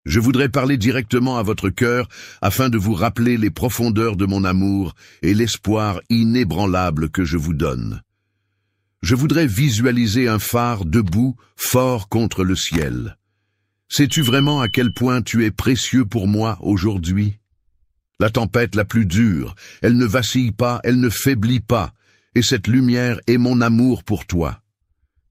Je voudrais parler directement à votre cœur afin de vous rappeler les profondeurs de mon amour et l'espoir inébranlable que je vous donne. Je voudrais visualiser un phare debout, fort contre le ciel. Sais-tu vraiment à quel point tu es précieux pour moi aujourd'hui? La tempête la plus dure, elle ne vacille pas, elle ne faiblit pas, et cette lumière est mon amour pour toi.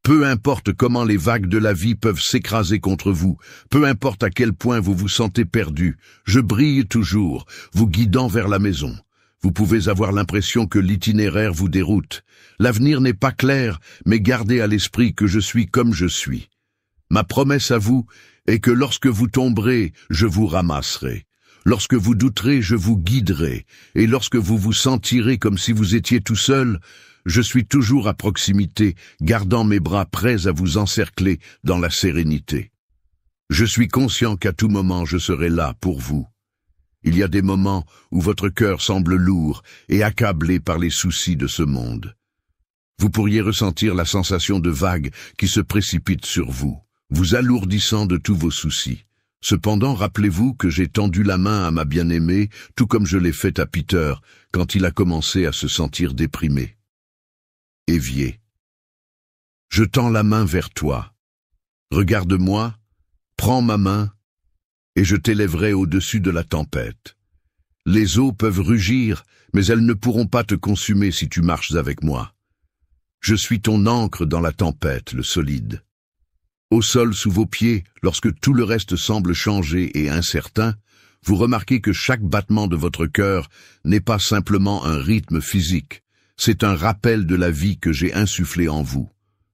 Peu importe comment les vagues de la vie peuvent s'écraser contre vous, peu importe à quel point vous vous sentez perdu, je brille toujours, vous guidant vers la maison. Vous pouvez avoir l'impression que l'itinéraire vous déroute. L'avenir n'est pas clair, mais gardez à l'esprit que je suis comme je suis. Ma promesse à vous est que lorsque vous tomberez, je vous ramasserai. Lorsque vous douterez, je vous guiderai, et lorsque vous vous sentirez comme si vous étiez tout seul, je suis toujours à proximité, gardant mes bras prêts à vous encercler dans la sérénité. Je suis conscient qu'à tout moment je serai là pour vous. Il y a des moments où votre cœur semble lourd et accablé par les soucis de ce monde. Vous pourriez ressentir la sensation de vagues qui se précipitent sur vous, vous alourdissant de tous vos soucis. Cependant, rappelez-vous que j'ai tendu la main à ma bien-aimée, tout comme je l'ai fait à Peter, quand il a commencé à se sentir déprimé. Évier. Je tends la main vers toi. Regarde-moi, prends ma main, et je t'élèverai au-dessus de la tempête. Les eaux peuvent rugir, mais elles ne pourront pas te consumer si tu marches avec moi. Je suis ton ancre dans la tempête, le solide. Au sol sous vos pieds, lorsque tout le reste semble changé et incertain, vous remarquez que chaque battement de votre cœur n'est pas simplement un rythme physique. C'est un rappel de la vie que j'ai insufflée en vous.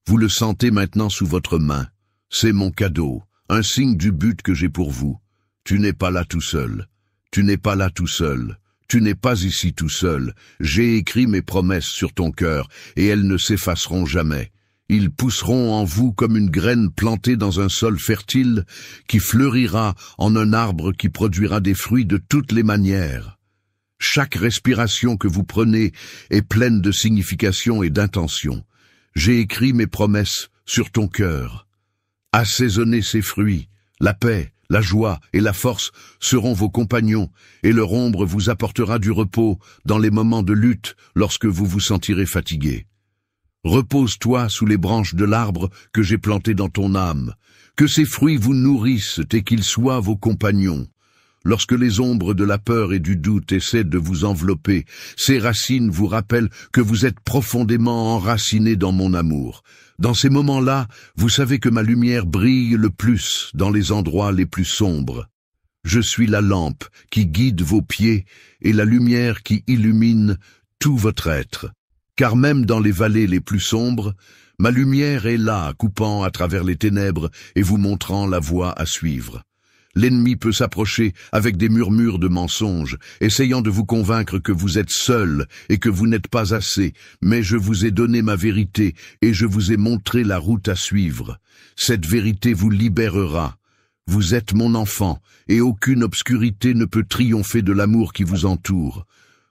Vous le sentez maintenant sous votre main. C'est mon cadeau, un signe du but que j'ai pour vous. Tu n'es pas là tout seul. Tu n'es pas là tout seul. Tu n'es pas ici tout seul. J'ai écrit mes promesses sur ton cœur, et elles ne s'effaceront jamais. Ils pousseront en vous comme une graine plantée dans un sol fertile, qui fleurira en un arbre qui produira des fruits de toutes les manières. Chaque respiration que vous prenez est pleine de signification et d'intention. J'ai écrit mes promesses sur ton cœur. Assaisonnez ces fruits, la paix, la joie et la force seront vos compagnons, et leur ombre vous apportera du repos dans les moments de lutte lorsque vous vous sentirez fatigué. Repose-toi sous les branches de l'arbre que j'ai planté dans ton âme. Que ces fruits vous nourrissent et qu'ils soient vos compagnons. Lorsque les ombres de la peur et du doute essaient de vous envelopper, ces racines vous rappellent que vous êtes profondément enracinés dans mon amour. Dans ces moments-là, vous savez que ma lumière brille le plus dans les endroits les plus sombres. Je suis la lampe qui guide vos pieds et la lumière qui illumine tout votre être. Car même dans les vallées les plus sombres, ma lumière est là, coupant à travers les ténèbres et vous montrant la voie à suivre. L'ennemi peut s'approcher avec des murmures de mensonges, essayant de vous convaincre que vous êtes seul et que vous n'êtes pas assez, mais je vous ai donné ma vérité et je vous ai montré la route à suivre. Cette vérité vous libérera. Vous êtes mon enfant, et aucune obscurité ne peut triompher de l'amour qui vous entoure.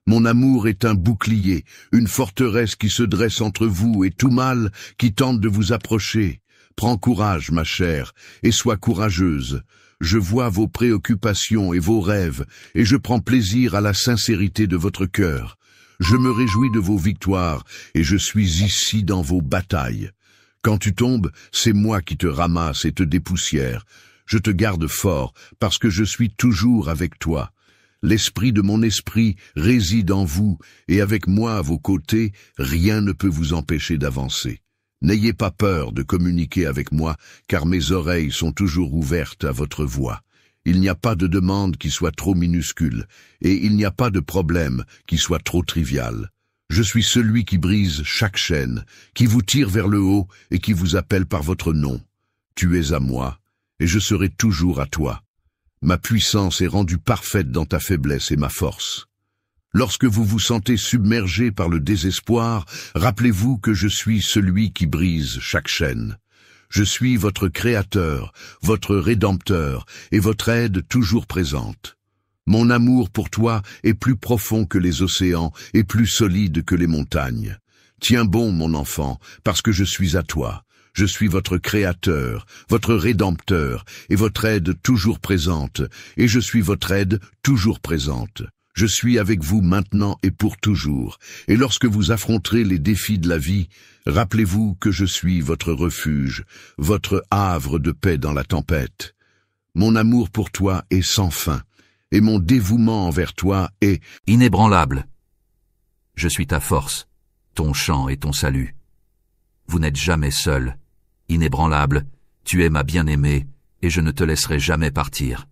Mon amour est un bouclier, une forteresse qui se dresse entre vous et tout mal qui tente de vous approcher. Prends courage, ma chère, et sois courageuse. Je vois vos préoccupations et vos rêves, et je prends plaisir à la sincérité de votre cœur. Je me réjouis de vos victoires, et je suis ici dans vos batailles. Quand tu tombes, c'est moi qui te ramasse et te dépoussière. Je te garde fort, parce que je suis toujours avec toi. L'esprit de mon esprit réside en vous, et avec moi à vos côtés, rien ne peut vous empêcher d'avancer. N'ayez pas peur de communiquer avec moi, car mes oreilles sont toujours ouvertes à votre voix. Il n'y a pas de demande qui soit trop minuscule, et il n'y a pas de problème qui soit trop trivial. Je suis celui qui brise chaque chaîne, qui vous tire vers le haut et qui vous appelle par votre nom. Tu es à moi, et je serai toujours à toi. Ma puissance est rendue parfaite dans ta faiblesse et ma force. Lorsque vous vous sentez submergé par le désespoir, rappelez-vous que je suis celui qui brise chaque chaîne. Je suis votre Créateur, votre Rédempteur et votre aide toujours présente. Mon amour pour toi est plus profond que les océans et plus solide que les montagnes. Tiens bon, mon enfant, parce que je suis à toi. Je suis votre Créateur, votre Rédempteur, et votre aide toujours présente, et je suis votre aide toujours présente. Je suis avec vous maintenant et pour toujours, et lorsque vous affronterez les défis de la vie, rappelez-vous que je suis votre refuge, votre havre de paix dans la tempête. Mon amour pour toi est sans fin, et mon dévouement envers toi est inébranlable. Je suis ta force, ton chant et ton salut. Vous n'êtes jamais seul. Inébranlable, tu es ma bien-aimée, et je ne te laisserai jamais partir.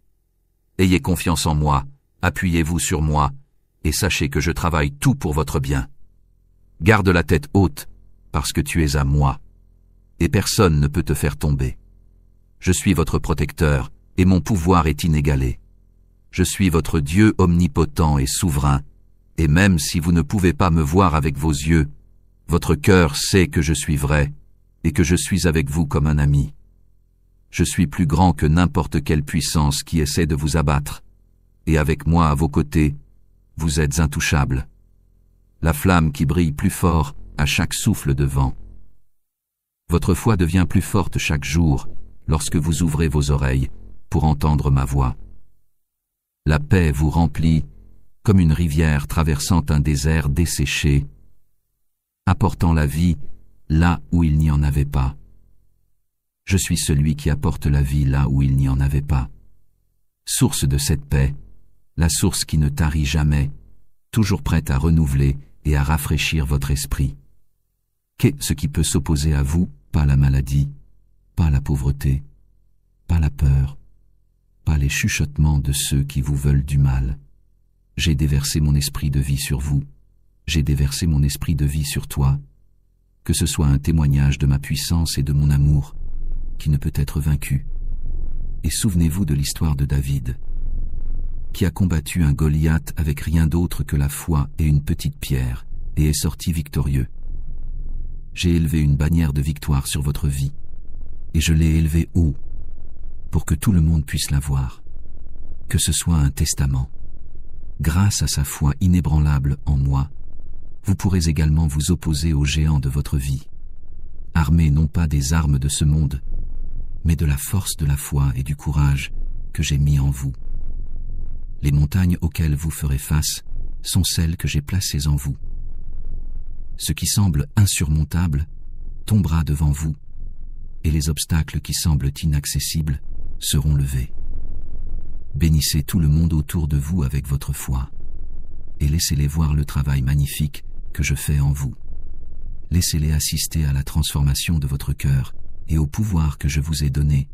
Ayez confiance en moi, appuyez-vous sur moi, et sachez que je travaille tout pour votre bien. Garde la tête haute, parce que tu es à moi, et personne ne peut te faire tomber. Je suis votre protecteur, et mon pouvoir est inégalé. Je suis votre Dieu omnipotent et souverain, et même si vous ne pouvez pas me voir avec vos yeux, votre cœur sait que je suis vrai, et que je suis avec vous comme un ami. Je suis plus grand que n'importe quelle puissance qui essaie de vous abattre, et avec moi à vos côtés, vous êtes intouchables. La flamme qui brille plus fort à chaque souffle de vent. Votre foi devient plus forte chaque jour lorsque vous ouvrez vos oreilles pour entendre ma voix. La paix vous remplit comme une rivière traversant un désert desséché, apportant la vie là où il n'y en avait pas. Je suis celui qui apporte la vie là où il n'y en avait pas. Source de cette paix, la source qui ne tarit jamais, toujours prête à renouveler et à rafraîchir votre esprit. Qu'est ce qui peut s'opposer à vous? Pas la maladie, pas la pauvreté, pas la peur, pas les chuchotements de ceux qui vous veulent du mal. J'ai déversé mon esprit de vie sur vous, j'ai déversé mon esprit de vie sur toi, que ce soit un témoignage de ma puissance et de mon amour, qui ne peut être vaincu. Et souvenez-vous de l'histoire de David, qui a combattu un Goliath avec rien d'autre que la foi et une petite pierre, et est sorti victorieux. J'ai élevé une bannière de victoire sur votre vie, et je l'ai élevée haut, pour que tout le monde puisse la voir, que ce soit un testament. Grâce à sa foi inébranlable en moi, vous pourrez également vous opposer aux géants de votre vie, armés non pas des armes de ce monde, mais de la force de la foi et du courage que j'ai mis en vous. Les montagnes auxquelles vous ferez face sont celles que j'ai placées en vous. Ce qui semble insurmontable tombera devant vous, et les obstacles qui semblent inaccessibles seront levés. Bénissez tout le monde autour de vous avec votre foi, et laissez-les voir le travail magnifique que je fais en vous. Laissez-les assister à la transformation de votre cœur et au pouvoir que je vous ai donné.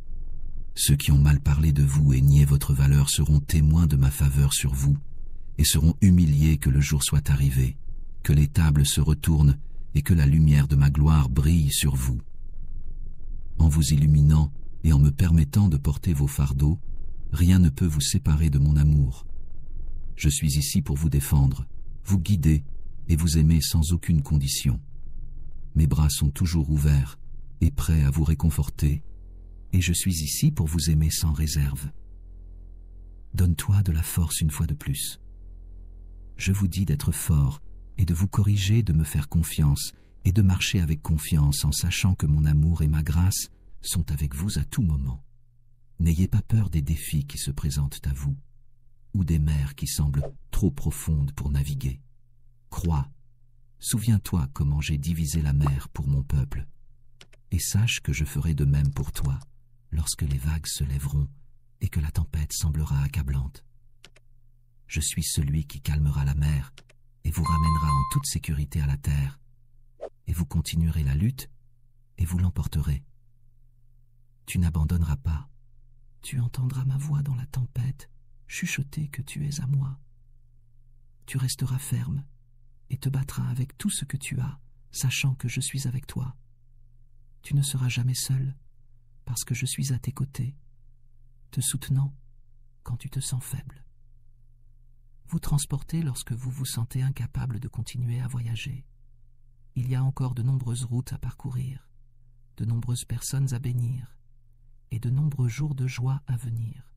Ceux qui ont mal parlé de vous et nié votre valeur seront témoins de ma faveur sur vous, et seront humiliés que le jour soit arrivé, que les tables se retournent et que la lumière de ma gloire brille sur vous. En vous illuminant et en me permettant de porter vos fardeaux, rien ne peut vous séparer de mon amour. Je suis ici pour vous défendre, vous guider et vous aimer sans aucune condition. Mes bras sont toujours ouverts et prêts à vous réconforter, et je suis ici pour vous aimer sans réserve. Donne-toi de la force une fois de plus. Je vous dis d'être fort et de vous corriger, de me faire confiance et de marcher avec confiance en sachant que mon amour et ma grâce sont avec vous à tout moment. N'ayez pas peur des défis qui se présentent à vous, ou des mers qui semblent trop profondes pour naviguer. Crois, souviens-toi comment j'ai divisé la mer pour mon peuple, et sache que je ferai de même pour toi, lorsque les vagues se lèveront et que la tempête semblera accablante. Je suis celui qui calmera la mer et vous ramènera en toute sécurité à la terre, et vous continuerez la lutte et vous l'emporterez. Tu n'abandonneras pas. Tu entendras ma voix dans la tempête, chuchoter que tu es à moi. Tu resteras ferme et te battras avec tout ce que tu as, sachant que je suis avec toi. Tu ne seras jamais seul, parce que je suis à tes côtés, te soutenant quand tu te sens faible. Vous transportez lorsque vous vous sentez incapable de continuer à voyager. Il y a encore de nombreuses routes à parcourir, de nombreuses personnes à bénir, et de nombreux jours de joie à venir.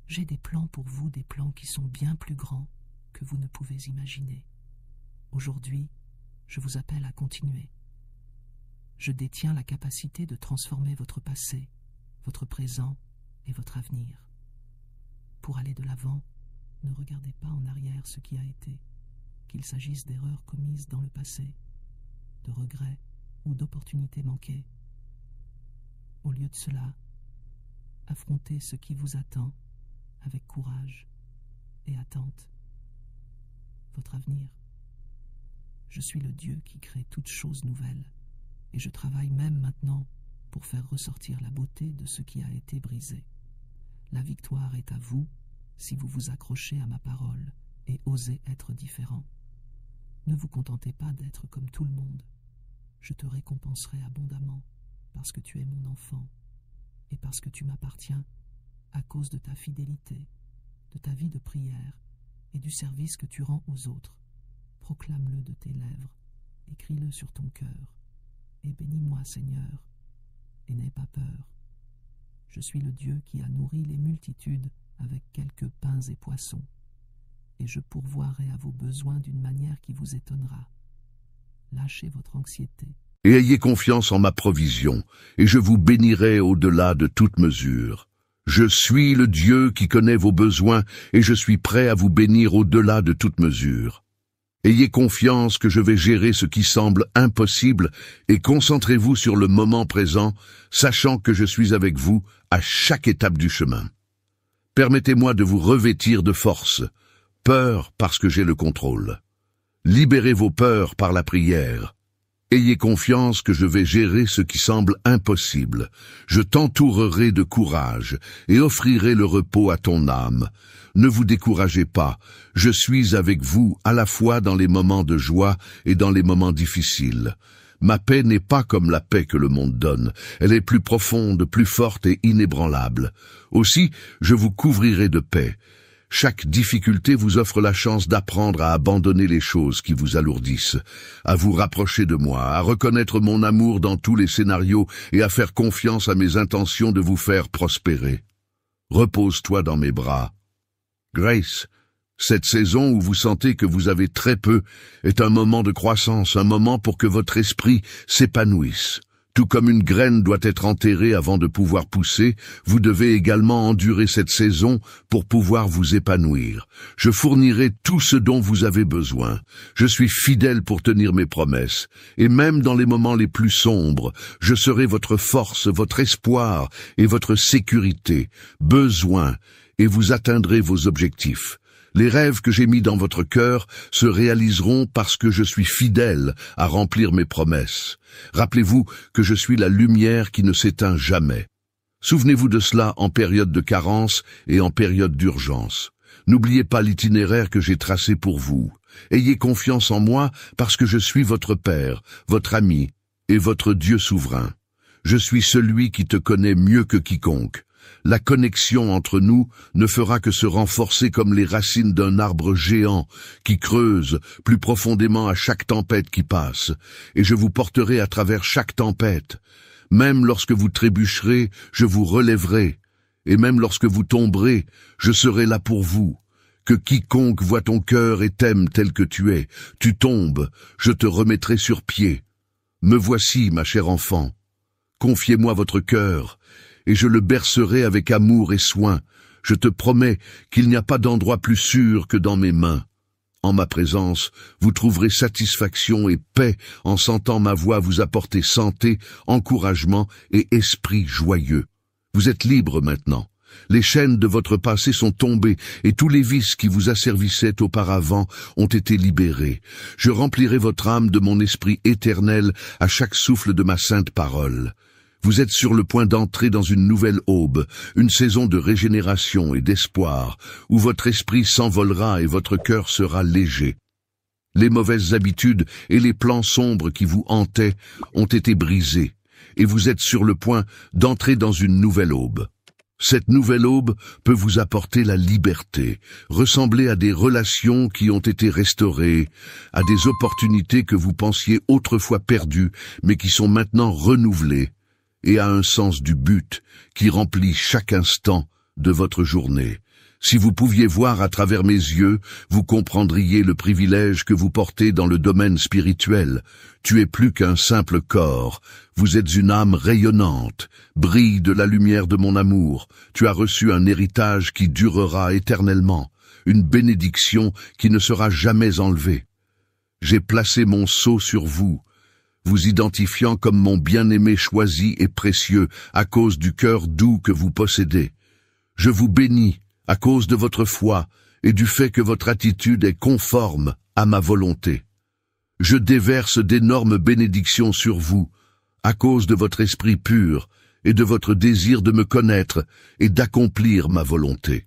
J'ai des plans pour vous, des plans qui sont bien plus grands que vous ne pouvez imaginer. Aujourd'hui, je vous appelle à continuer. Je détiens la capacité de transformer votre passé, votre présent et votre avenir. Pour aller de l'avant, ne regardez pas en arrière ce qui a été, qu'il s'agisse d'erreurs commises dans le passé, de regrets ou d'opportunités manquées. Au lieu de cela, affrontez ce qui vous attend avec courage et attente. Votre avenir. Je suis le Dieu qui crée toutes choses nouvelles, et je travaille même maintenant pour faire ressortir la beauté de ce qui a été brisé. La victoire est à vous si vous vous accrochez à ma parole et osez être différent. Ne vous contentez pas d'être comme tout le monde. Je te récompenserai abondamment parce que tu es mon enfant et parce que tu m'appartiens à cause de ta fidélité, de ta vie de prière et du service que tu rends aux autres. Proclame-le de tes lèvres, écris-le sur ton cœur, et bénis-moi, Seigneur, et n'aie pas peur. Je suis le Dieu qui a nourri les multitudes avec quelques pains et poissons, et je pourvoirai à vos besoins d'une manière qui vous étonnera. Lâchez votre anxiété. Et ayez confiance en ma provision, et je vous bénirai au-delà de toute mesure. Je suis le Dieu qui connaît vos besoins, et je suis prêt à vous bénir au-delà de toute mesure. Ayez confiance que je vais gérer ce qui semble impossible, et concentrez-vous sur le moment présent, sachant que je suis avec vous à chaque étape du chemin. Permettez-moi de vous revêtir de force, peur parce que j'ai le contrôle. Libérez vos peurs par la prière. Ayez confiance que je vais gérer ce qui semble impossible. Je t'entourerai de courage et offrirai le repos à ton âme. Ne vous découragez pas, je suis avec vous à la fois dans les moments de joie et dans les moments difficiles. Ma paix n'est pas comme la paix que le monde donne. Elle est plus profonde, plus forte et inébranlable. Aussi, je vous couvrirai de paix. Chaque difficulté vous offre la chance d'apprendre à abandonner les choses qui vous alourdissent, à vous rapprocher de moi, à reconnaître mon amour dans tous les scénarios et à faire confiance à mes intentions de vous faire prospérer. Repose-toi dans mes bras. Grace, cette saison où vous sentez que vous avez très peu est un moment de croissance, un moment pour que votre esprit s'épanouisse. Tout comme une graine doit être enterrée avant de pouvoir pousser, vous devez également endurer cette saison pour pouvoir vous épanouir. Je fournirai tout ce dont vous avez besoin. Je suis fidèle pour tenir mes promesses. Et même dans les moments les plus sombres, je serai votre force, votre espoir et votre sécurité. Besoin, et vous atteindrez vos objectifs. Les rêves que j'ai mis dans votre cœur se réaliseront parce que je suis fidèle à remplir mes promesses. Rappelez-vous que je suis la lumière qui ne s'éteint jamais. Souvenez-vous de cela en période de carence et en période d'urgence. N'oubliez pas l'itinéraire que j'ai tracé pour vous. Ayez confiance en moi parce que je suis votre Père, votre ami et votre Dieu souverain. Je suis celui qui te connaît mieux que quiconque. La connexion entre nous ne fera que se renforcer comme les racines d'un arbre géant qui creuse plus profondément à chaque tempête qui passe, et je vous porterai à travers chaque tempête. Même lorsque vous trébucherez, je vous relèverai, et même lorsque vous tomberez, je serai là pour vous. Que quiconque voit ton cœur et t'aime tel que tu es, tu tombes, je te remettrai sur pied. Me voici, ma chère enfant. Confiez-moi votre cœur, et je le bercerai avec amour et soin. Je te promets qu'il n'y a pas d'endroit plus sûr que dans mes mains. En ma présence, vous trouverez satisfaction et paix en sentant ma voix vous apporter santé, encouragement et esprit joyeux. Vous êtes libre maintenant. Les chaînes de votre passé sont tombées et tous les vices qui vous asservissaient auparavant ont été libérés. Je remplirai votre âme de mon esprit éternel à chaque souffle de ma sainte parole. Vous êtes sur le point d'entrer dans une nouvelle aube, une saison de régénération et d'espoir, où votre esprit s'envolera et votre cœur sera léger. Les mauvaises habitudes et les plans sombres qui vous hantaient ont été brisés, et vous êtes sur le point d'entrer dans une nouvelle aube. Cette nouvelle aube peut vous apporter la liberté, ressembler à des relations qui ont été restaurées, à des opportunités que vous pensiez autrefois perdues, mais qui sont maintenant renouvelées, et à un sens du but qui remplit chaque instant de votre journée. Si vous pouviez voir à travers mes yeux, vous comprendriez le privilège que vous portez dans le domaine spirituel. Tu es plus qu'un simple corps, vous êtes une âme rayonnante, brille de la lumière de mon amour. Tu as reçu un héritage qui durera éternellement, une bénédiction qui ne sera jamais enlevée. J'ai placé mon sceau sur vous, vous identifiant comme mon bien-aimé choisi et précieux à cause du cœur doux que vous possédez. Je vous bénis à cause de votre foi et du fait que votre attitude est conforme à ma volonté. Je déverse d'énormes bénédictions sur vous, à cause de votre esprit pur et de votre désir de me connaître et d'accomplir ma volonté.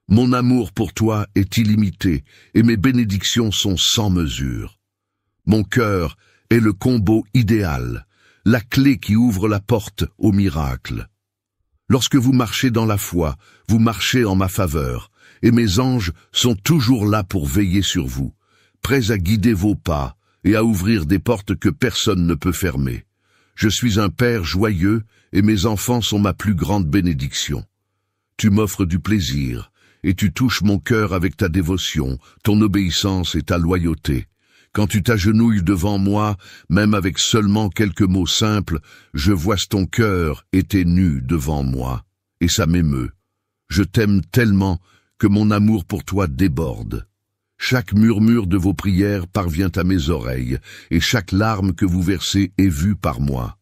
Mon amour pour toi est illimité et mes bénédictions sont sans mesure. Mon cœur est le combo idéal, la clé qui ouvre la porte au miracle. Lorsque vous marchez dans la foi, vous marchez en ma faveur, et mes anges sont toujours là pour veiller sur vous, prêts à guider vos pas et à ouvrir des portes que personne ne peut fermer. Je suis un père joyeux, et mes enfants sont ma plus grande bénédiction. Tu m'offres du plaisir, et tu touches mon cœur avec ta dévotion, ton obéissance et ta loyauté. Quand tu t'agenouilles devant moi, même avec seulement quelques mots simples, je vois ton cœur et tes nus devant moi, et ça m'émeut. Je t'aime tellement que mon amour pour toi déborde. Chaque murmure de vos prières parvient à mes oreilles, et chaque larme que vous versez est vue par moi.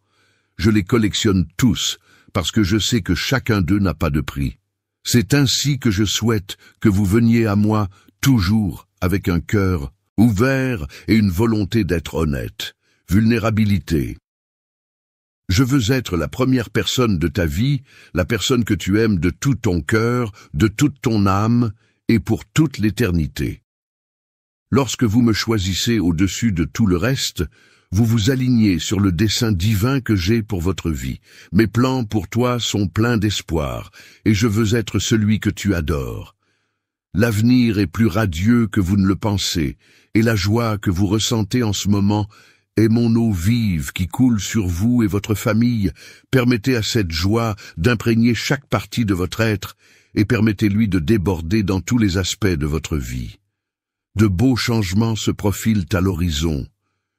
Je les collectionne tous, parce que je sais que chacun d'eux n'a pas de prix. C'est ainsi que je souhaite que vous veniez à moi toujours avec un cœur ouvert et une volonté d'être honnête. Vulnérabilité. Je veux être la première personne de ta vie, la personne que tu aimes de tout ton cœur, de toute ton âme, et pour toute l'éternité. Lorsque vous me choisissez au-dessus de tout le reste, vous vous alignez sur le dessein divin que j'ai pour votre vie. Mes plans pour toi sont pleins d'espoir, et je veux être celui que tu adores. L'avenir est plus radieux que vous ne le pensez, et la joie que vous ressentez en ce moment est mon eau vive qui coule sur vous et votre famille. Permettez à cette joie d'imprégner chaque partie de votre être, et permettez-lui de déborder dans tous les aspects de votre vie. De beaux changements se profilent à l'horizon.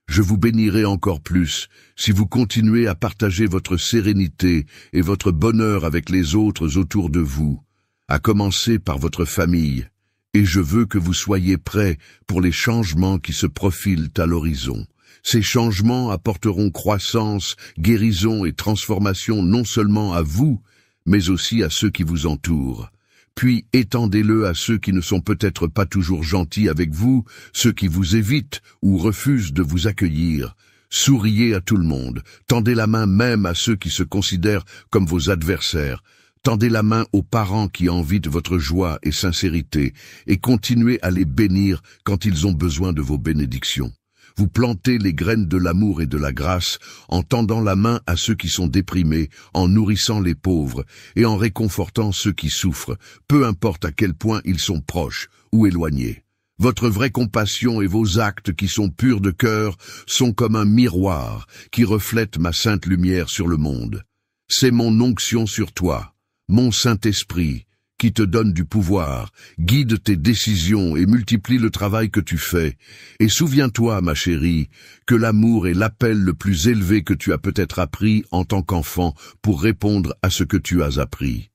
Je vous bénirai encore plus si vous continuez à partager votre sérénité et votre bonheur avec les autres autour de vous, à commencer par votre famille, et je veux que vous soyez prêts pour les changements qui se profilent à l'horizon. Ces changements apporteront croissance, guérison et transformation non seulement à vous, mais aussi à ceux qui vous entourent. Puis étendez-le à ceux qui ne sont peut-être pas toujours gentils avec vous, ceux qui vous évitent ou refusent de vous accueillir. Souriez à tout le monde, tendez la main même à ceux qui se considèrent comme vos adversaires. Tendez la main aux parents qui envitent votre joie et sincérité, et continuez à les bénir quand ils ont besoin de vos bénédictions. Vous plantez les graines de l'amour et de la grâce en tendant la main à ceux qui sont déprimés, en nourrissant les pauvres et en réconfortant ceux qui souffrent, peu importe à quel point ils sont proches ou éloignés. Votre vraie compassion et vos actes qui sont purs de cœur sont comme un miroir qui reflète ma sainte lumière sur le monde. C'est mon onction sur toi, mon Saint-Esprit, qui te donne du pouvoir, guide tes décisions et multiplie le travail que tu fais. Et souviens-toi, ma chérie, que l'amour est l'appel le plus élevé que tu as peut-être appris en tant qu'enfant pour répondre à ce que tu as appris.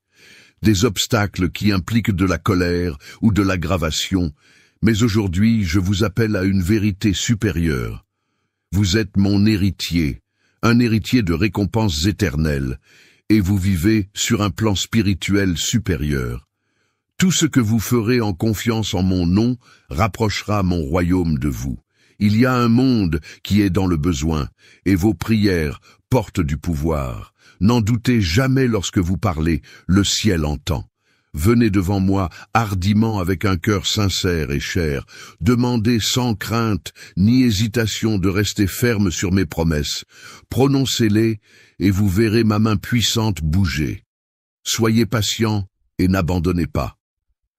Des obstacles qui impliquent de la colère ou de l'aggravation, mais aujourd'hui je vous appelle à une vérité supérieure. Vous êtes mon héritier, un héritier de récompenses éternelles, et vous vivez sur un plan spirituel supérieur. Tout ce que vous ferez en confiance en mon nom rapprochera mon royaume de vous. Il y a un monde qui est dans le besoin, et vos prières portent du pouvoir. N'en doutez jamais lorsque vous parlez, le ciel entend. Venez devant moi hardiment avec un cœur sincère et cher. Demandez sans crainte ni hésitation de rester ferme sur mes promesses. Prononcez-les et vous verrez ma main puissante bouger. Soyez patient et n'abandonnez pas.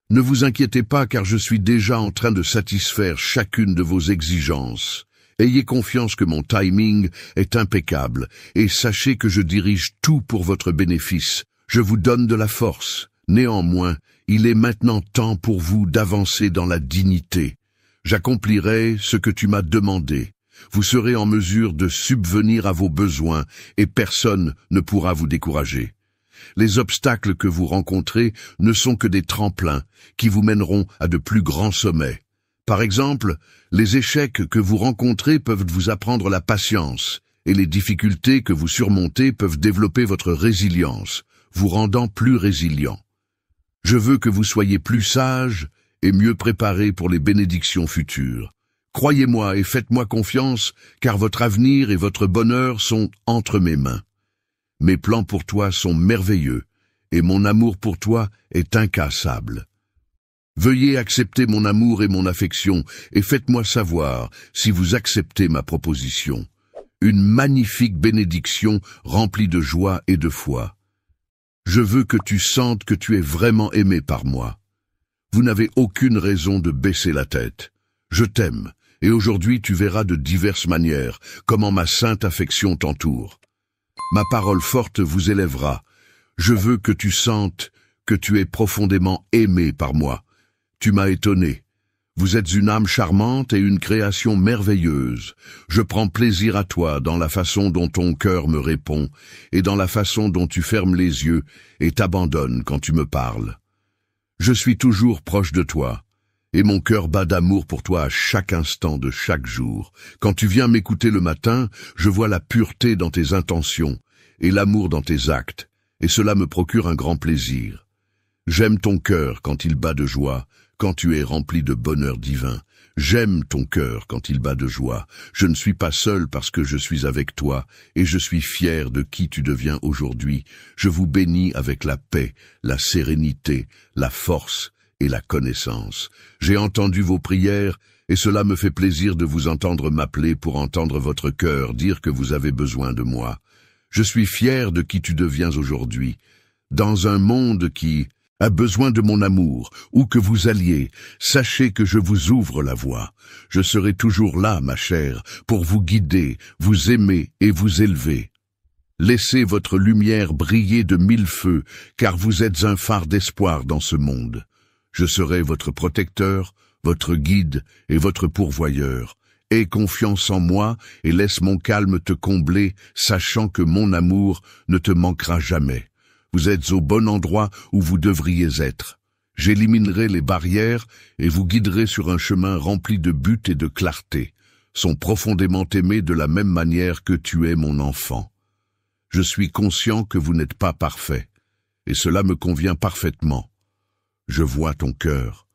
Ne vous inquiétez pas car je suis déjà en train de satisfaire chacune de vos exigences. Ayez confiance que mon timing est impeccable et sachez que je dirige tout pour votre bénéfice. Je vous donne de la force. Néanmoins, il est maintenant temps pour vous d'avancer dans la dignité. J'accomplirai ce que tu m'as demandé. Vous serez en mesure de subvenir à vos besoins et personne ne pourra vous décourager. Les obstacles que vous rencontrez ne sont que des tremplins qui vous mèneront à de plus grands sommets. Par exemple, les échecs que vous rencontrez peuvent vous apprendre la patience, et les difficultés que vous surmontez peuvent développer votre résilience, vous rendant plus résilient. Je veux que vous soyez plus sage et mieux préparé pour les bénédictions futures. Croyez-moi et faites-moi confiance, car votre avenir et votre bonheur sont entre mes mains. Mes plans pour toi sont merveilleux, et mon amour pour toi est incassable. Veuillez accepter mon amour et mon affection, et faites-moi savoir si vous acceptez ma proposition. Une magnifique bénédiction remplie de joie et de foi. Je veux que tu sentes que tu es vraiment aimé par moi. Vous n'avez aucune raison de baisser la tête. Je t'aime, et aujourd'hui tu verras de diverses manières comment ma sainte affection t'entoure. Ma parole forte vous élèvera. Je veux que tu sentes que tu es profondément aimé par moi. Tu m'as étonné. Vous êtes une âme charmante et une création merveilleuse. Je prends plaisir à toi dans la façon dont ton cœur me répond et dans la façon dont tu fermes les yeux et t'abandonnes quand tu me parles. Je suis toujours proche de toi, et mon cœur bat d'amour pour toi à chaque instant de chaque jour. Quand tu viens m'écouter le matin, je vois la pureté dans tes intentions et l'amour dans tes actes, et cela me procure un grand plaisir. J'aime ton cœur quand il bat de joie, quand tu es rempli de bonheur divin. J'aime ton cœur quand il bat de joie. Je ne suis pas seul parce que je suis avec toi, et je suis fier de qui tu deviens aujourd'hui. Je vous bénis avec la paix, la sérénité, la force et la connaissance. J'ai entendu vos prières, et cela me fait plaisir de vous entendre m'appeler pour entendre votre cœur dire que vous avez besoin de moi. Je suis fier de qui tu deviens aujourd'hui. Dans un monde qui a besoin de mon amour, où que vous alliez, sachez que je vous ouvre la voie. Je serai toujours là, ma chère, pour vous guider, vous aimer et vous élever. Laissez votre lumière briller de 1000 feux, car vous êtes un phare d'espoir dans ce monde. Je serai votre protecteur, votre guide et votre pourvoyeur. Aie confiance en moi et laisse mon calme te combler, sachant que mon amour ne te manquera jamais. Vous êtes au bon endroit où vous devriez être. J'éliminerai les barrières et vous guiderai sur un chemin rempli de buts et de clarté. Sont profondément aimés de la même manière que tu es mon enfant. Je suis conscient que vous n'êtes pas parfait, et cela me convient parfaitement. Je vois ton cœur.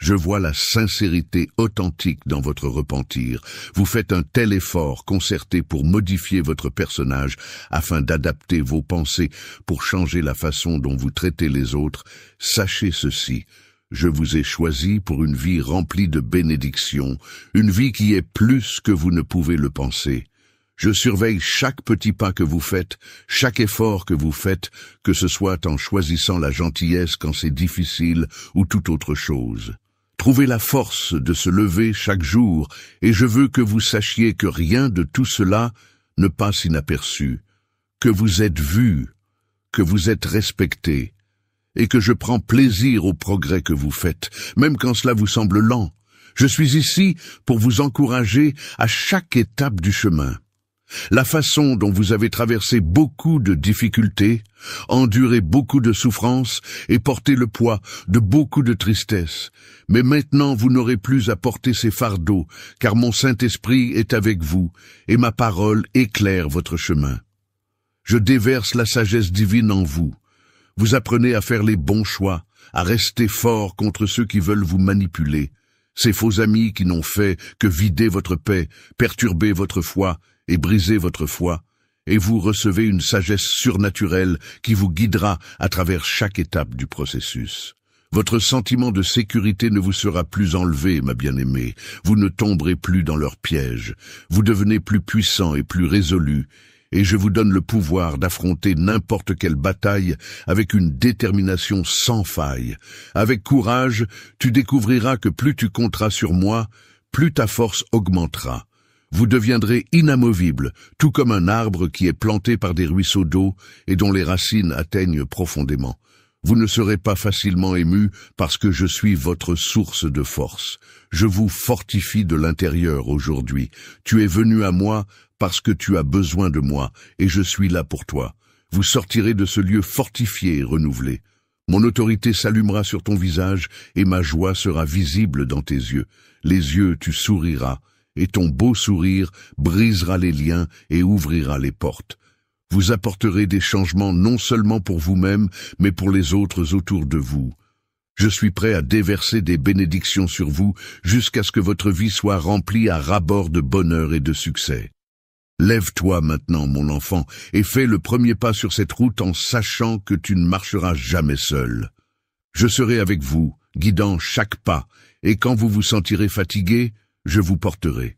Je vois la sincérité authentique dans votre repentir. Vous faites un tel effort concerté pour modifier votre personnage afin d'adapter vos pensées pour changer la façon dont vous traitez les autres. Sachez ceci, je vous ai choisi pour une vie remplie de bénédictions, une vie qui est plus que vous ne pouvez le penser. Je surveille chaque petit pas que vous faites, chaque effort que vous faites, que ce soit en choisissant la gentillesse quand c'est difficile ou toute autre chose. Trouvez la force de se lever chaque jour, et je veux que vous sachiez que rien de tout cela ne passe inaperçu, que vous êtes vu, que vous êtes respecté, et que je prends plaisir au progrès que vous faites, même quand cela vous semble lent. Je suis ici pour vous encourager à chaque étape du chemin. La façon dont vous avez traversé beaucoup de difficultés, enduré beaucoup de souffrances et porté le poids de beaucoup de tristesse. Mais maintenant vous n'aurez plus à porter ces fardeaux, car mon Saint-Esprit est avec vous et ma parole éclaire votre chemin. Je déverse la sagesse divine en vous. Vous apprenez à faire les bons choix, à rester fort contre ceux qui veulent vous manipuler. Ces faux amis qui n'ont fait que vider votre paix, perturber votre foi et briser votre foi, et vous recevez une sagesse surnaturelle qui vous guidera à travers chaque étape du processus. Votre sentiment de sécurité ne vous sera plus enlevé, ma bien-aimée. Vous ne tomberez plus dans leurs pièges. Vous devenez plus puissant et plus résolu, et je vous donne le pouvoir d'affronter n'importe quelle bataille avec une détermination sans faille. Avec courage, tu découvriras que plus tu compteras sur moi, plus ta force augmentera. Vous deviendrez inamovible, tout comme un arbre qui est planté par des ruisseaux d'eau et dont les racines atteignent profondément. Vous ne serez pas facilement ému parce que je suis votre source de force. Je vous fortifie de l'intérieur aujourd'hui. Tu es venu à moi parce que tu as besoin de moi et je suis là pour toi. Vous sortirez de ce lieu fortifié et renouvelé. Mon autorité s'allumera sur ton visage et ma joie sera visible dans tes yeux. Les yeux, tu souriras et ton beau sourire brisera les liens et ouvrira les portes. Vous apporterez des changements non seulement pour vous-même, mais pour les autres autour de vous. Je suis prêt à déverser des bénédictions sur vous jusqu'à ce que votre vie soit remplie à ras-bord de bonheur et de succès. Lève-toi maintenant, mon enfant, et fais le premier pas sur cette route en sachant que tu ne marcheras jamais seul. Je serai avec vous, guidant chaque pas, et quand vous vous sentirez fatigué, je vous porterai.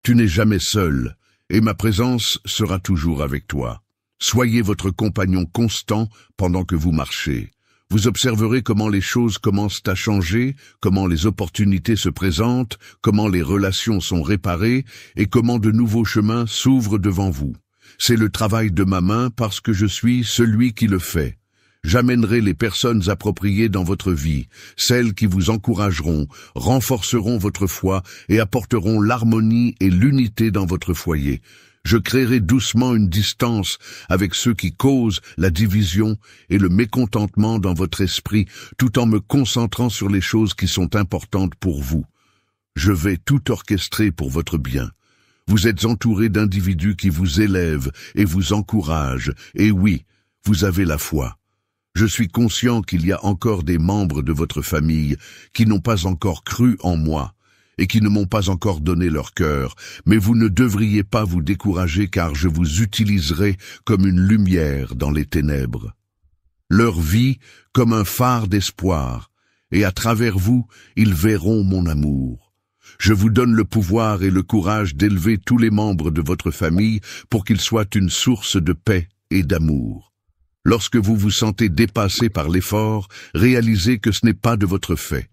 Tu n'es jamais seul, et ma présence sera toujours avec toi. Soyez votre compagnon constant pendant que vous marchez. Vous observerez comment les choses commencent à changer, comment les opportunités se présentent, comment les relations sont réparées et comment de nouveaux chemins s'ouvrent devant vous. C'est le travail de ma main parce que je suis celui qui le fait. J'amènerai les personnes appropriées dans votre vie, celles qui vous encourageront, renforceront votre foi et apporteront l'harmonie et l'unité dans votre foyer. Je créerai doucement une distance avec ceux qui causent la division et le mécontentement dans votre esprit, tout en me concentrant sur les choses qui sont importantes pour vous. Je vais tout orchestrer pour votre bien. Vous êtes entouré d'individus qui vous élèvent et vous encouragent, et oui, vous avez la foi. Je suis conscient qu'il y a encore des membres de votre famille qui n'ont pas encore cru en moi et qui ne m'ont pas encore donné leur cœur, mais vous ne devriez pas vous décourager car je vous utiliserai comme une lumière dans les ténèbres. Leur vie comme un phare d'espoir, et à travers vous, ils verront mon amour. Je vous donne le pouvoir et le courage d'élever tous les membres de votre famille pour qu'ils soient une source de paix et d'amour. Lorsque vous vous sentez dépassé par l'effort, réalisez que ce n'est pas de votre fait.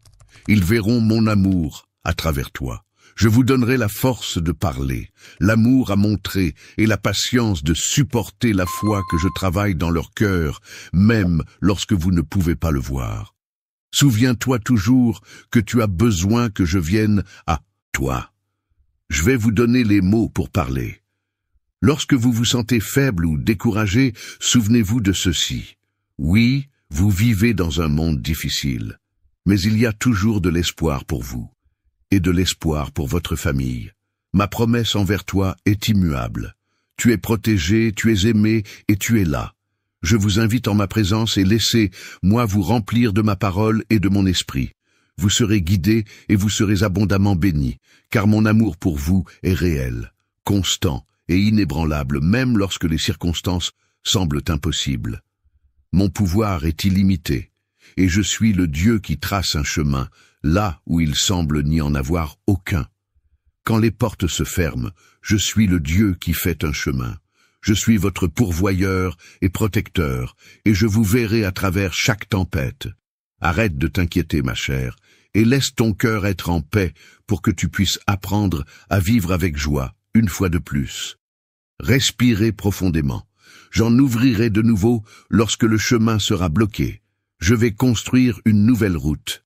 Ils verront mon amour à travers toi. Je vous donnerai la force de parler, l'amour à montrer et la patience de supporter la foi que je travaille dans leur cœur, même lorsque vous ne pouvez pas le voir. Souviens-toi toujours que tu as besoin que je vienne à toi. Je vais vous donner les mots pour parler. Lorsque vous vous sentez faible ou découragé, souvenez-vous de ceci. Oui, vous vivez dans un monde difficile, mais il y a toujours de l'espoir pour vous. Et de l'espoir pour votre famille. Ma promesse envers toi est immuable. Tu es protégé, tu es aimé et tu es là. Je vous invite en ma présence et laissez-moi vous remplir de ma parole et de mon esprit. Vous serez guidés et vous serez abondamment bénis, car mon amour pour vous est réel, constant et inébranlable, même lorsque les circonstances semblent impossibles. Mon pouvoir est illimité, et je suis le Dieu qui trace un chemin, là où il semble n'y en avoir aucun. Quand les portes se ferment, je suis le Dieu qui fait un chemin. Je suis votre pourvoyeur et protecteur, et je vous verrai à travers chaque tempête. Arrête de t'inquiéter, ma chère, et laisse ton cœur être en paix pour que tu puisses apprendre à vivre avec joie, une fois de plus. Respirez profondément. J'en ouvrirai de nouveau lorsque le chemin sera bloqué. Je vais construire une nouvelle route.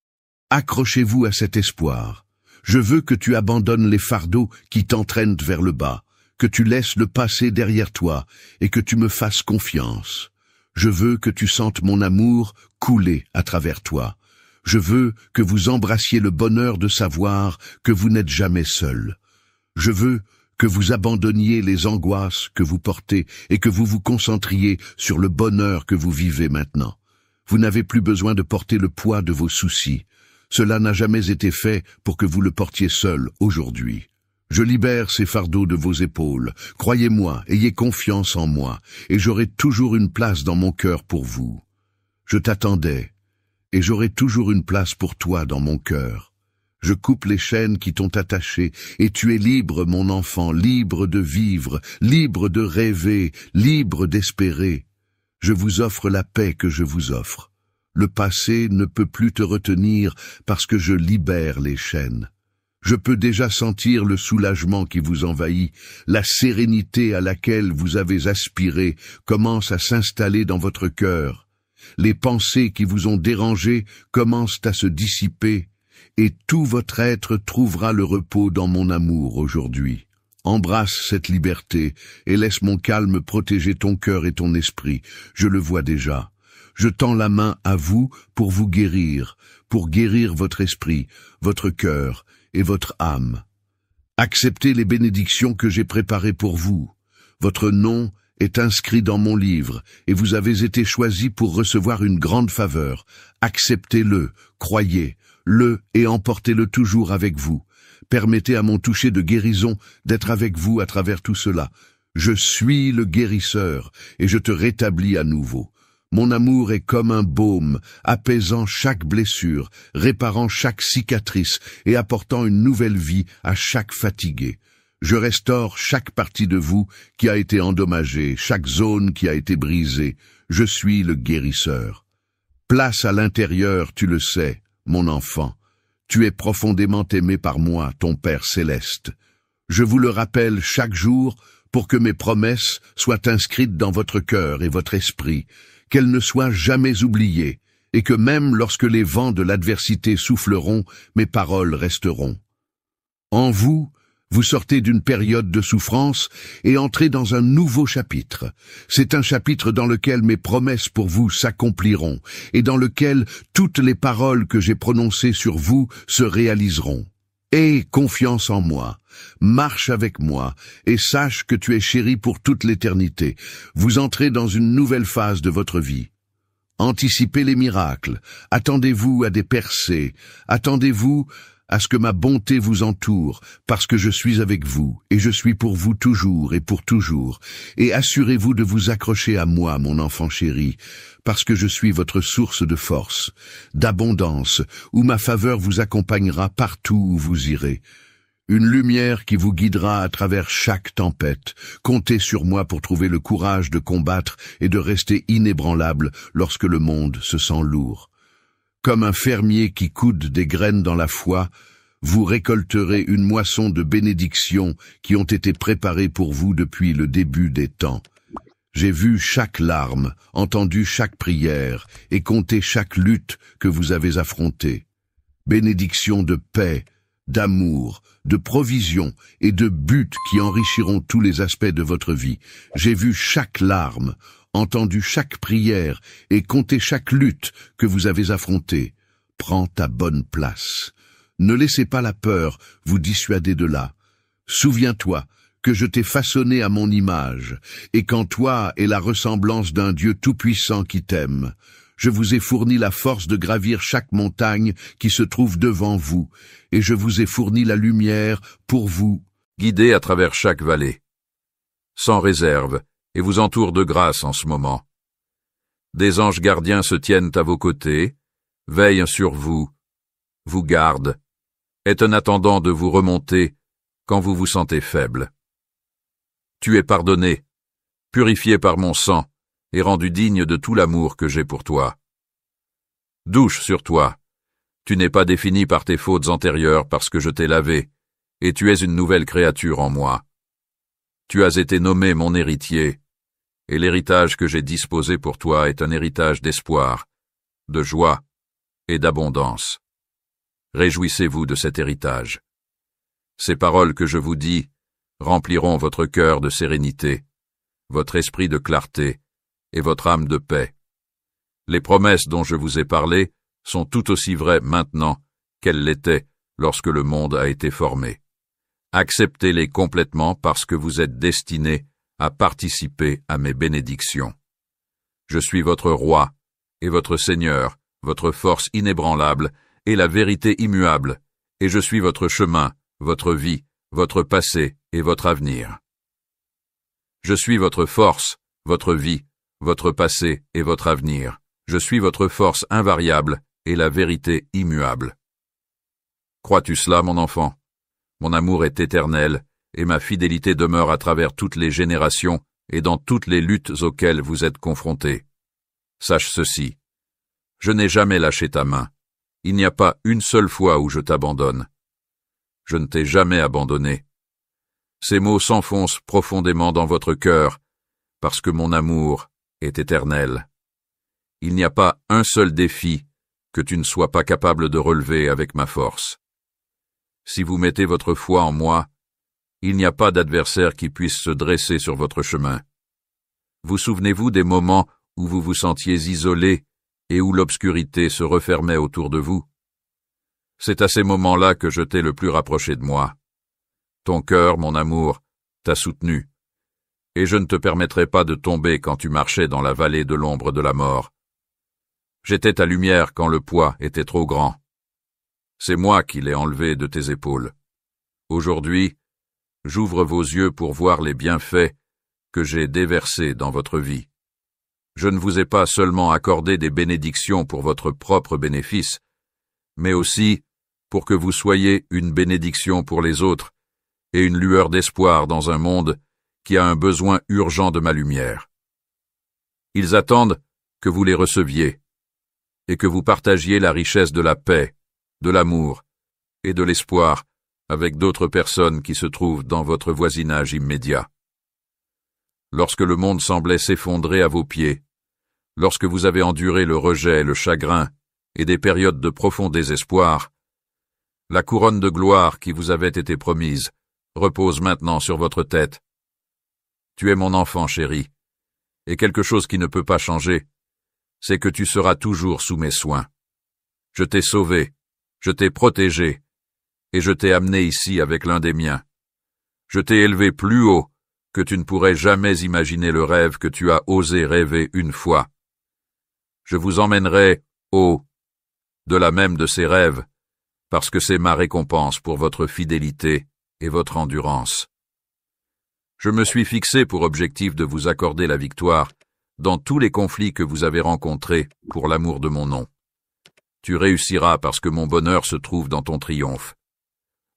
Accrochez-vous à cet espoir. Je veux que tu abandonnes les fardeaux qui t'entraînent vers le bas, que tu laisses le passé derrière toi et que tu me fasses confiance. Je veux que tu sentes mon amour couler à travers toi. Je veux que vous embrassiez le bonheur de savoir que vous n'êtes jamais seul. Je veux que vous abandonniez les angoisses que vous portez et que vous vous concentriez sur le bonheur que vous vivez maintenant. Vous n'avez plus besoin de porter le poids de vos soucis. Cela n'a jamais été fait pour que vous le portiez seul aujourd'hui. Je libère ces fardeaux de vos épaules. Croyez-moi, ayez confiance en moi, et j'aurai toujours une place dans mon cœur pour vous. Je t'attendais, et j'aurai toujours une place pour toi dans mon cœur. Je coupe les chaînes qui t'ont attaché, et tu es libre, mon enfant, libre de vivre, libre de rêver, libre d'espérer. Je vous offre la paix que je vous offre. Le passé ne peut plus te retenir parce que je libère les chaînes. Je peux déjà sentir le soulagement qui vous envahit, la sérénité à laquelle vous avez aspiré commence à s'installer dans votre cœur. Les pensées qui vous ont dérangé commencent à se dissiper, et tout votre être trouvera le repos dans mon amour aujourd'hui. Embrasse cette liberté, et laisse mon calme protéger ton cœur et ton esprit. Je le vois déjà. Je tends la main à vous pour guérir votre esprit, votre cœur et votre âme. Acceptez les bénédictions que j'ai préparées pour vous. Votre nom est inscrit dans mon livre, et vous avez été choisi pour recevoir une grande faveur. Acceptez-le, croyez-le et emportez-le toujours avec vous. Permettez à mon toucher de guérison d'être avec vous à travers tout cela. Je suis le guérisseur, et je te rétablis à nouveau. Mon amour est comme un baume, apaisant chaque blessure, réparant chaque cicatrice et apportant une nouvelle vie à chaque fatigué. Je restaure chaque partie de vous qui a été endommagée, chaque zone qui a été brisée. Je suis le guérisseur. Place à l'intérieur, tu le sais, mon enfant. Tu es profondément aimé par moi, ton Père céleste. Je vous le rappelle chaque jour pour que mes promesses soient inscrites dans votre cœur et votre esprit, qu'elles ne soient jamais oubliées, et que même lorsque les vents de l'adversité souffleront, mes paroles resteront. En vous, vous sortez d'une période de souffrance et entrez dans un nouveau chapitre. C'est un chapitre dans lequel mes promesses pour vous s'accompliront et dans lequel toutes les paroles que j'ai prononcées sur vous se réaliseront. Aie confiance en moi, marche avec moi et sache que tu es chéri pour toute l'éternité. Vous entrez dans une nouvelle phase de votre vie. Anticipez les miracles, attendez-vous à des percées, attendez-vous à ce que ma bonté vous entoure, parce que je suis avec vous, et je suis pour vous toujours et pour toujours. Et assurez-vous de vous accrocher à moi, mon enfant chéri, parce que je suis votre source de force, d'abondance, où ma faveur vous accompagnera partout où vous irez. Une lumière qui vous guidera à travers chaque tempête. Comptez sur moi pour trouver le courage de combattre et de rester inébranlable lorsque le monde se sent lourd. Comme un fermier qui coude des graines dans la foi, vous récolterez une moisson de bénédictions qui ont été préparées pour vous depuis le début des temps. J'ai vu chaque larme, entendu chaque prière et compté chaque lutte que vous avez affrontée. Bénédictions de paix, d'amour, de provision et de buts qui enrichiront tous les aspects de votre vie. J'ai vu chaque larme, entendu chaque prière et compté chaque lutte que vous avez affrontée. Prends ta bonne place. Ne laissez pas la peur vous dissuader de là. Souviens-toi que je t'ai façonné à mon image, et qu'en toi est la ressemblance d'un Dieu tout-puissant qui t'aime. Je vous ai fourni la force de gravir chaque montagne qui se trouve devant vous, et je vous ai fourni la lumière pour vous guider à travers chaque vallée, sans réserve, et vous entoure de grâce en ce moment. Des anges gardiens se tiennent à vos côtés, veillent sur vous, vous gardent, est en attendant de vous remonter quand vous vous sentez faible. Tu es pardonné, purifié par mon sang, et rendu digne de tout l'amour que j'ai pour toi. Douche sur toi. Tu n'es pas défini par tes fautes antérieures parce que je t'ai lavé, et tu es une nouvelle créature en moi. Tu as été nommé mon héritier, et l'héritage que j'ai disposé pour toi est un héritage d'espoir, de joie et d'abondance. Réjouissez-vous de cet héritage. Ces paroles que je vous dis rempliront votre cœur de sérénité, votre esprit de clarté et votre âme de paix. Les promesses dont je vous ai parlé sont tout aussi vraies maintenant qu'elles l'étaient lorsque le monde a été formé. Acceptez-les complètement parce que vous êtes destinés à participer à mes bénédictions. Je suis votre roi et votre Seigneur, votre force inébranlable et la vérité immuable, et je suis votre chemin, votre vie, votre passé et votre avenir. Je suis votre force, votre vie, votre passé et votre avenir. Je suis votre force invariable et la vérité immuable. Crois-tu cela, mon enfant? Mon amour est éternel, et ma fidélité demeure à travers toutes les générations et dans toutes les luttes auxquelles vous êtes confrontés. Sache ceci. Je n'ai jamais lâché ta main. Il n'y a pas une seule fois où je t'abandonne. Je ne t'ai jamais abandonné. Ces mots s'enfoncent profondément dans votre cœur, parce que mon amour est éternel. Il n'y a pas un seul défi que tu ne sois pas capable de relever avec ma force. Si vous mettez votre foi en moi, il n'y a pas d'adversaire qui puisse se dresser sur votre chemin. Vous souvenez-vous des moments où vous vous sentiez isolé et où l'obscurité se refermait autour de vous? C'est à ces moments-là que je t'ai le plus rapproché de moi. Ton cœur, mon amour, t'a soutenu, et je ne te permettrai pas de tomber quand tu marchais dans la vallée de l'ombre de la mort. J'étais ta lumière quand le poids était trop grand. C'est moi qui l'ai enlevé de tes épaules. Aujourd'hui, j'ouvre vos yeux pour voir les bienfaits que j'ai déversés dans votre vie. Je ne vous ai pas seulement accordé des bénédictions pour votre propre bénéfice, mais aussi pour que vous soyez une bénédiction pour les autres et une lueur d'espoir dans un monde qui a un besoin urgent de ma lumière. Ils attendent que vous les receviez et que vous partagiez la richesse de la paix, de l'amour et de l'espoir avec d'autres personnes qui se trouvent dans votre voisinage immédiat. Lorsque le monde semblait s'effondrer à vos pieds, lorsque vous avez enduré le rejet, le chagrin et des périodes de profond désespoir, la couronne de gloire qui vous avait été promise repose maintenant sur votre tête. Tu es mon enfant chéri, et quelque chose qui ne peut pas changer, c'est que tu seras toujours sous mes soins. Je t'ai sauvé, je t'ai protégé, et je t'ai amené ici avec l'un des miens. Je t'ai élevé plus haut que tu ne pourrais jamais imaginer le rêve que tu as osé rêver une fois. Je vous emmènerai haut, de-delà même de ces rêves, parce que c'est ma récompense pour votre fidélité et votre endurance. Je me suis fixé pour objectif de vous accorder la victoire dans tous les conflits que vous avez rencontrés pour l'amour de mon nom. Tu réussiras parce que mon bonheur se trouve dans ton triomphe.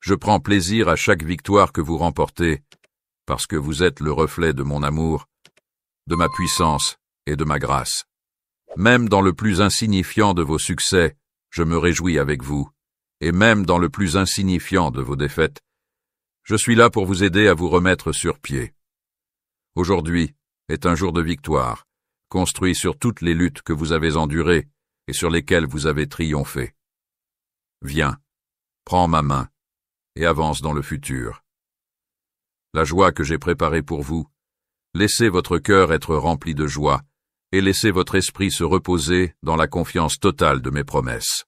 Je prends plaisir à chaque victoire que vous remportez, parce que vous êtes le reflet de mon amour, de ma puissance et de ma grâce. Même dans le plus insignifiant de vos succès, je me réjouis avec vous, et même dans le plus insignifiant de vos défaites, je suis là pour vous aider à vous remettre sur pied. Aujourd'hui est un jour de victoire, construit sur toutes les luttes que vous avez endurées et sur lesquelles vous avez triomphé. Viens, prends ma main et avance dans le futur. La joie que j'ai préparée pour vous, laissez votre cœur être rempli de joie et laissez votre esprit se reposer dans la confiance totale de mes promesses.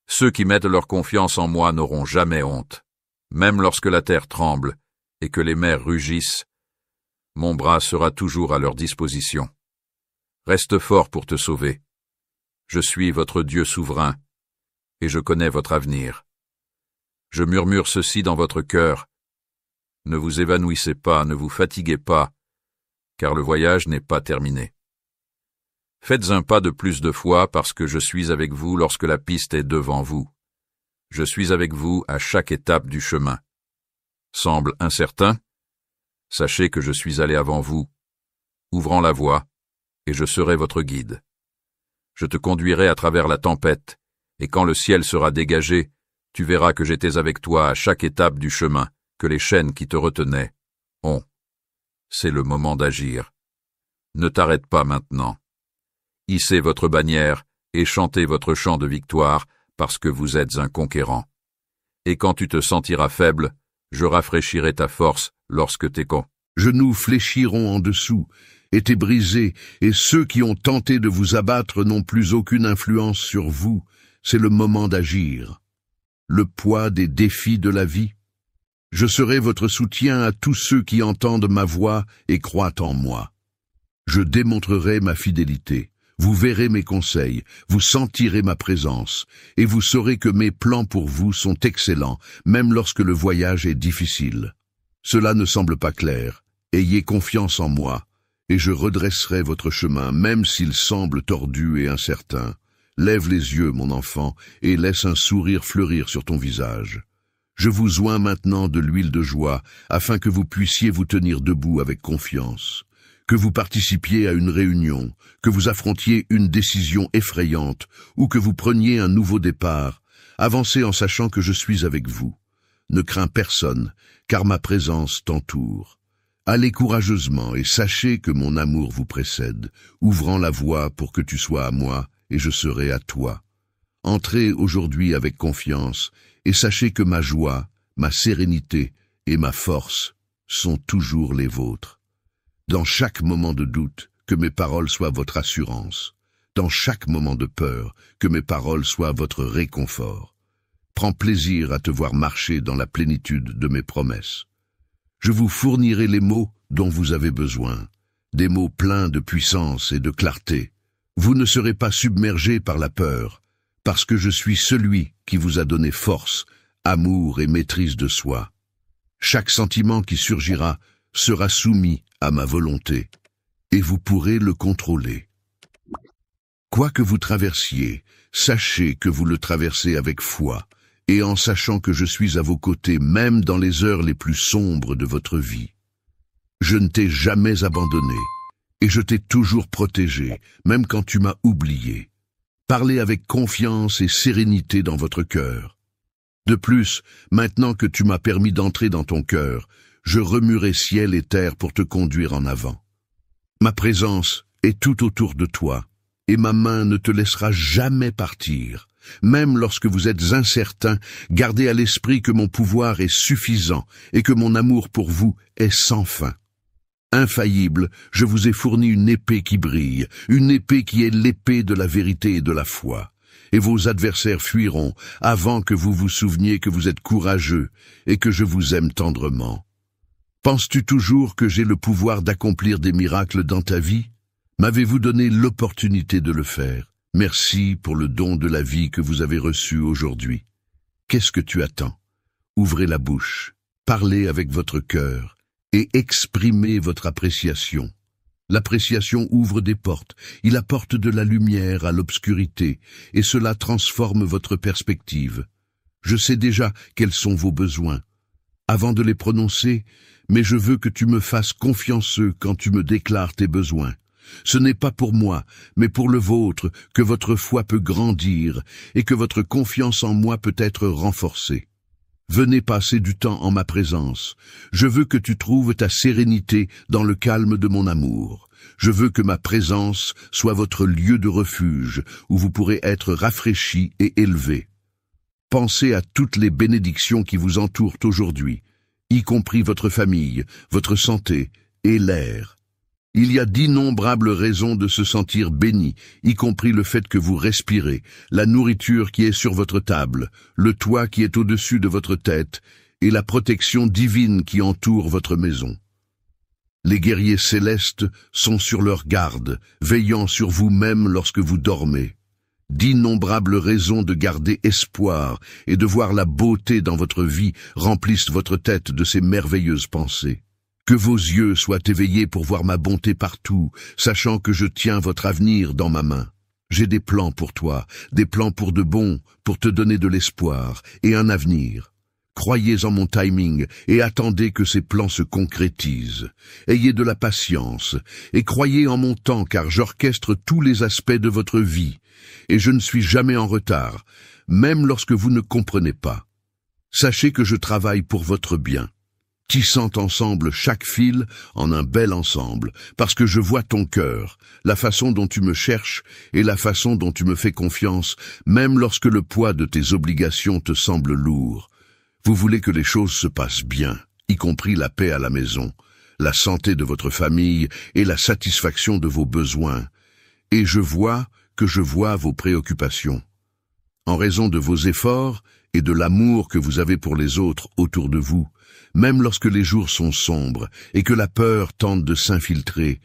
Ceux qui mettent leur confiance en moi n'auront jamais honte. Même lorsque la terre tremble et que les mers rugissent, mon bras sera toujours à leur disposition. Reste fort pour te sauver. Je suis votre Dieu souverain, et je connais votre avenir. Je murmure ceci dans votre cœur. Ne vous évanouissez pas, ne vous fatiguez pas, car le voyage n'est pas terminé. Faites un pas de plus de foi parce que je suis avec vous lorsque la piste est devant vous. Je suis avec vous à chaque étape du chemin. Semble incertain? Sachez que je suis allé avant vous, ouvrant la voie, et je serai votre guide. Je te conduirai à travers la tempête, et quand le ciel sera dégagé, tu verras que j'étais avec toi à chaque étape du chemin, que les chaînes qui te retenaient ont. C'est le moment d'agir. Ne t'arrête pas maintenant. Hissez votre bannière et chantez votre chant de victoire, parce que vous êtes un conquérant. Et quand tu te sentiras faible, je rafraîchirai ta force lorsque tes genoux fléchiront en dessous, et t'es brisé, et ceux qui ont tenté de vous abattre n'ont plus aucune influence sur vous. C'est le moment d'agir. Le poids des défis de la vie. Je serai votre soutien à tous ceux qui entendent ma voix et croient en moi. Je démontrerai ma fidélité. Vous verrez mes conseils, vous sentirez ma présence, et vous saurez que mes plans pour vous sont excellents, même lorsque le voyage est difficile. Cela ne semble pas clair. Ayez confiance en moi, et je redresserai votre chemin, même s'il semble tordu et incertain. Lève les yeux, mon enfant, et laisse un sourire fleurir sur ton visage. Je vous oins maintenant de l'huile de joie, afin que vous puissiez vous tenir debout avec confiance. Que vous participiez à une réunion, que vous affrontiez une décision effrayante, ou que vous preniez un nouveau départ, avancez en sachant que je suis avec vous. Ne crains personne, car ma présence t'entoure. Allez courageusement et sachez que mon amour vous précède, ouvrant la voie pour que tu sois à moi et je serai à toi. Entrez aujourd'hui avec confiance et sachez que ma joie, ma sérénité et ma force sont toujours les vôtres. Dans chaque moment de doute, que mes paroles soient votre assurance. Dans chaque moment de peur, que mes paroles soient votre réconfort. Prends plaisir à te voir marcher dans la plénitude de mes promesses. Je vous fournirai les mots dont vous avez besoin, des mots pleins de puissance et de clarté. Vous ne serez pas submergés par la peur, parce que je suis celui qui vous a donné force, amour et maîtrise de soi. Chaque sentiment qui surgira sera soumis à ma volonté, et vous pourrez le contrôler. Quoi que vous traversiez, sachez que vous le traversez avec foi, et en sachant que je suis à vos côtés même dans les heures les plus sombres de votre vie. Je ne t'ai jamais abandonné, et je t'ai toujours protégé, même quand tu m'as oublié. Parlez avec confiance et sérénité dans votre cœur. De plus, maintenant que tu m'as permis d'entrer dans ton cœur, je remuerai ciel et terre pour te conduire en avant. Ma présence est tout autour de toi, et ma main ne te laissera jamais partir. Même lorsque vous êtes incertain, gardez à l'esprit que mon pouvoir est suffisant et que mon amour pour vous est sans fin. Infaillible, je vous ai fourni une épée qui brille, une épée qui est l'épée de la vérité et de la foi. Et vos adversaires fuiront avant que vous vous souveniez que vous êtes courageux et que je vous aime tendrement. Penses-tu toujours que j'ai le pouvoir d'accomplir des miracles dans ta vie? M'avez-vous donné l'opportunité de le faire? Merci pour le don de la vie que vous avez reçu aujourd'hui. Qu'est-ce que tu attends? Ouvrez la bouche, parlez avec votre cœur et exprimez votre appréciation. L'appréciation ouvre des portes, il apporte de la lumière à l'obscurité et cela transforme votre perspective. Je sais déjà quels sont vos besoins. Avant de les prononcer, mais je veux que tu me fasses confianceux quand tu me déclares tes besoins. Ce n'est pas pour moi, mais pour le vôtre que votre foi peut grandir et que votre confiance en moi peut être renforcée. Venez passer du temps en ma présence. Je veux que tu trouves ta sérénité dans le calme de mon amour. Je veux que ma présence soit votre lieu de refuge où vous pourrez être rafraîchi et élevé. Pensez à toutes les bénédictions qui vous entourent aujourd'hui, y compris votre famille, votre santé et l'air. Il y a d'innombrables raisons de se sentir béni, y compris le fait que vous respirez, la nourriture qui est sur votre table, le toit qui est au-dessus de votre tête et la protection divine qui entoure votre maison. Les guerriers célestes sont sur leur garde, veillant sur vous-même lorsque vous dormez. D'innombrables raisons de garder espoir et de voir la beauté dans votre vie remplissent votre tête de ces merveilleuses pensées. Que vos yeux soient éveillés pour voir ma bonté partout, sachant que je tiens votre avenir dans ma main. J'ai des plans pour toi, des plans pour de bon, pour te donner de l'espoir et un avenir. Croyez en mon timing et attendez que ces plans se concrétisent. Ayez de la patience et croyez en mon temps car j'orchestre tous les aspects de votre vie et je ne suis jamais en retard, même lorsque vous ne comprenez pas. Sachez que je travaille pour votre bien. Tissant ensemble chaque fil en un bel ensemble, parce que je vois ton cœur, la façon dont tu me cherches et la façon dont tu me fais confiance, même lorsque le poids de tes obligations te semble lourd. Vous voulez que les choses se passent bien, y compris la paix à la maison, la santé de votre famille et la satisfaction de vos besoins. Et je vois vos préoccupations. En raison de vos efforts et de l'amour que vous avez pour les autres autour de vous, même lorsque les jours sont sombres et que la peur tente de s'infiltrer,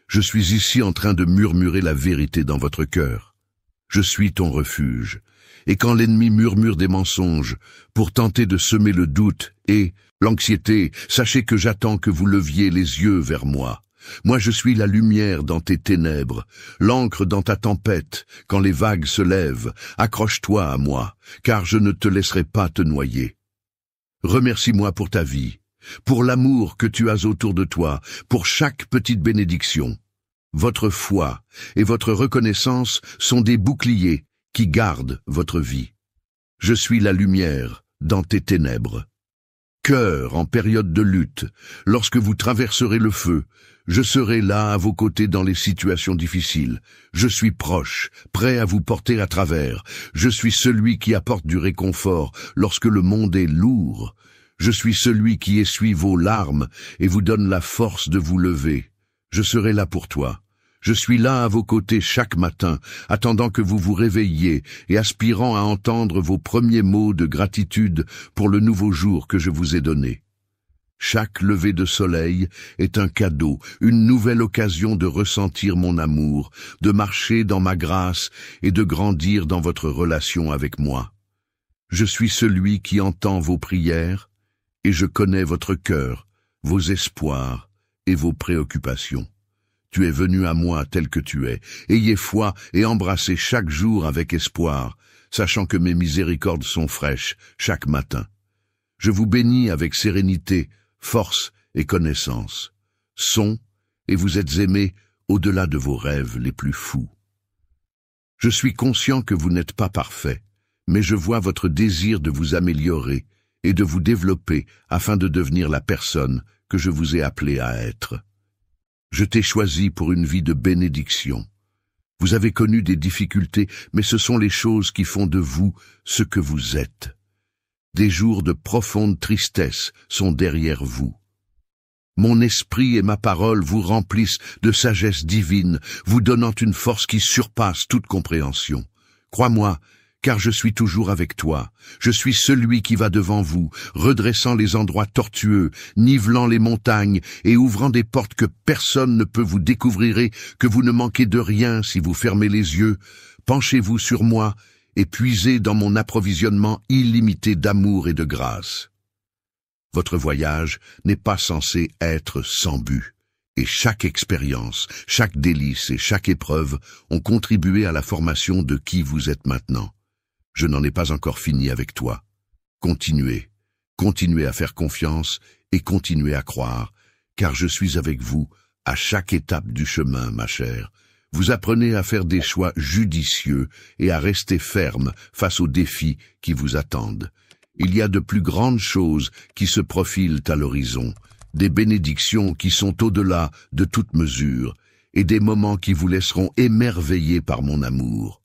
je suis ici en train de murmurer la vérité dans votre cœur. Je suis ton refuge, et quand l'ennemi murmure des mensonges pour tenter de semer le doute et l'anxiété, sachez que j'attends que vous leviez les yeux vers moi. Moi je suis la lumière dans tes ténèbres, l'encre dans ta tempête, quand les vagues se lèvent, accroche-toi à moi, car je ne te laisserai pas te noyer. Remercie-moi pour ta vie, pour l'amour que tu as autour de toi, pour chaque petite bénédiction. Votre foi et votre reconnaissance sont des boucliers qui gardent votre vie. Je suis la lumière dans tes ténèbres. cœur en période de lutte, lorsque vous traverserez le feu. Je serai là à vos côtés dans les situations difficiles. Je suis proche, prêt à vous porter à travers. Je suis celui qui apporte du réconfort lorsque le monde est lourd. Je suis celui qui essuie vos larmes et vous donne la force de vous lever. Je serai là pour toi. Je suis là à vos côtés chaque matin, attendant que vous vous réveilliez et aspirant à entendre vos premiers mots de gratitude pour le nouveau jour que je vous ai donné. Chaque lever de soleil est un cadeau, une nouvelle occasion de ressentir mon amour, de marcher dans ma grâce et de grandir dans votre relation avec moi. Je suis celui qui entend vos prières et je connais votre cœur, vos espoirs et vos préoccupations. Tu es venu à moi tel que tu es. Ayez foi et embrassez chaque jour avec espoir, sachant que mes miséricordes sont fraîches chaque matin. Je vous bénis avec sérénité, force et connaissance. Et vous êtes aimés au-delà de vos rêves les plus fous. Je suis conscient que vous n'êtes pas parfait, mais je vois votre désir de vous améliorer et de vous développer afin de devenir la personne que je vous ai appelé à être. Je t'ai choisi pour une vie de bénédiction. Vous avez connu des difficultés, mais ce sont les choses qui font de vous ce que vous êtes. Des jours de profonde tristesse sont derrière vous. Mon esprit et ma parole vous remplissent de sagesse divine, vous donnant une force qui surpasse toute compréhension. Crois-moi, car je suis toujours avec toi. Je suis celui qui va devant vous, redressant les endroits tortueux, nivelant les montagnes et ouvrant des portes que personne ne peut vous découvrir, que vous ne manquez de rien si vous fermez les yeux. Penchez-vous sur moi et puisez dans mon approvisionnement illimité d'amour et de grâce. Votre voyage n'est pas censé être sans but, et chaque expérience, chaque délice et chaque épreuve ont contribué à la formation de qui vous êtes maintenant. Je n'en ai pas encore fini avec toi. Continuez à faire confiance et continuez à croire, car je suis avec vous à chaque étape du chemin, ma chère. Vous apprenez à faire des choix judicieux et à rester ferme face aux défis qui vous attendent. Il y a de plus grandes choses qui se profilent à l'horizon, des bénédictions qui sont au-delà de toute mesure, et des moments qui vous laisseront émerveillés par mon amour.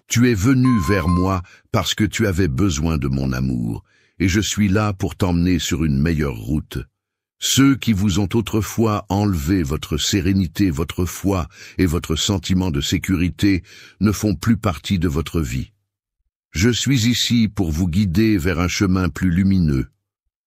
Tu es venu vers moi parce que tu avais besoin de mon amour, et je suis là pour t'emmener sur une meilleure route. Ceux qui vous ont autrefois enlevé votre sérénité, votre foi et votre sentiment de sécurité ne font plus partie de votre vie. Je suis ici pour vous guider vers un chemin plus lumineux.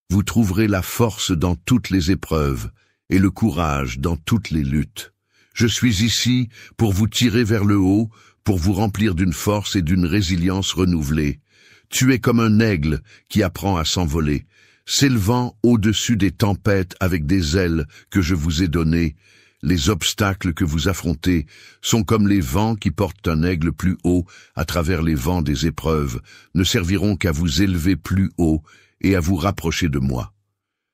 Vous trouverez la force dans toutes les épreuves et le courage dans toutes les luttes. Je suis ici pour vous tirer vers le haut, pour vous remplir d'une force et d'une résilience renouvelée. Tu es comme un aigle qui apprend à s'envoler, s'élevant au-dessus des tempêtes avec des ailes que je vous ai données. Les obstacles que vous affrontez sont comme les vents qui portent un aigle plus haut à travers les vents des épreuves, ne serviront qu'à vous élever plus haut et à vous rapprocher de moi.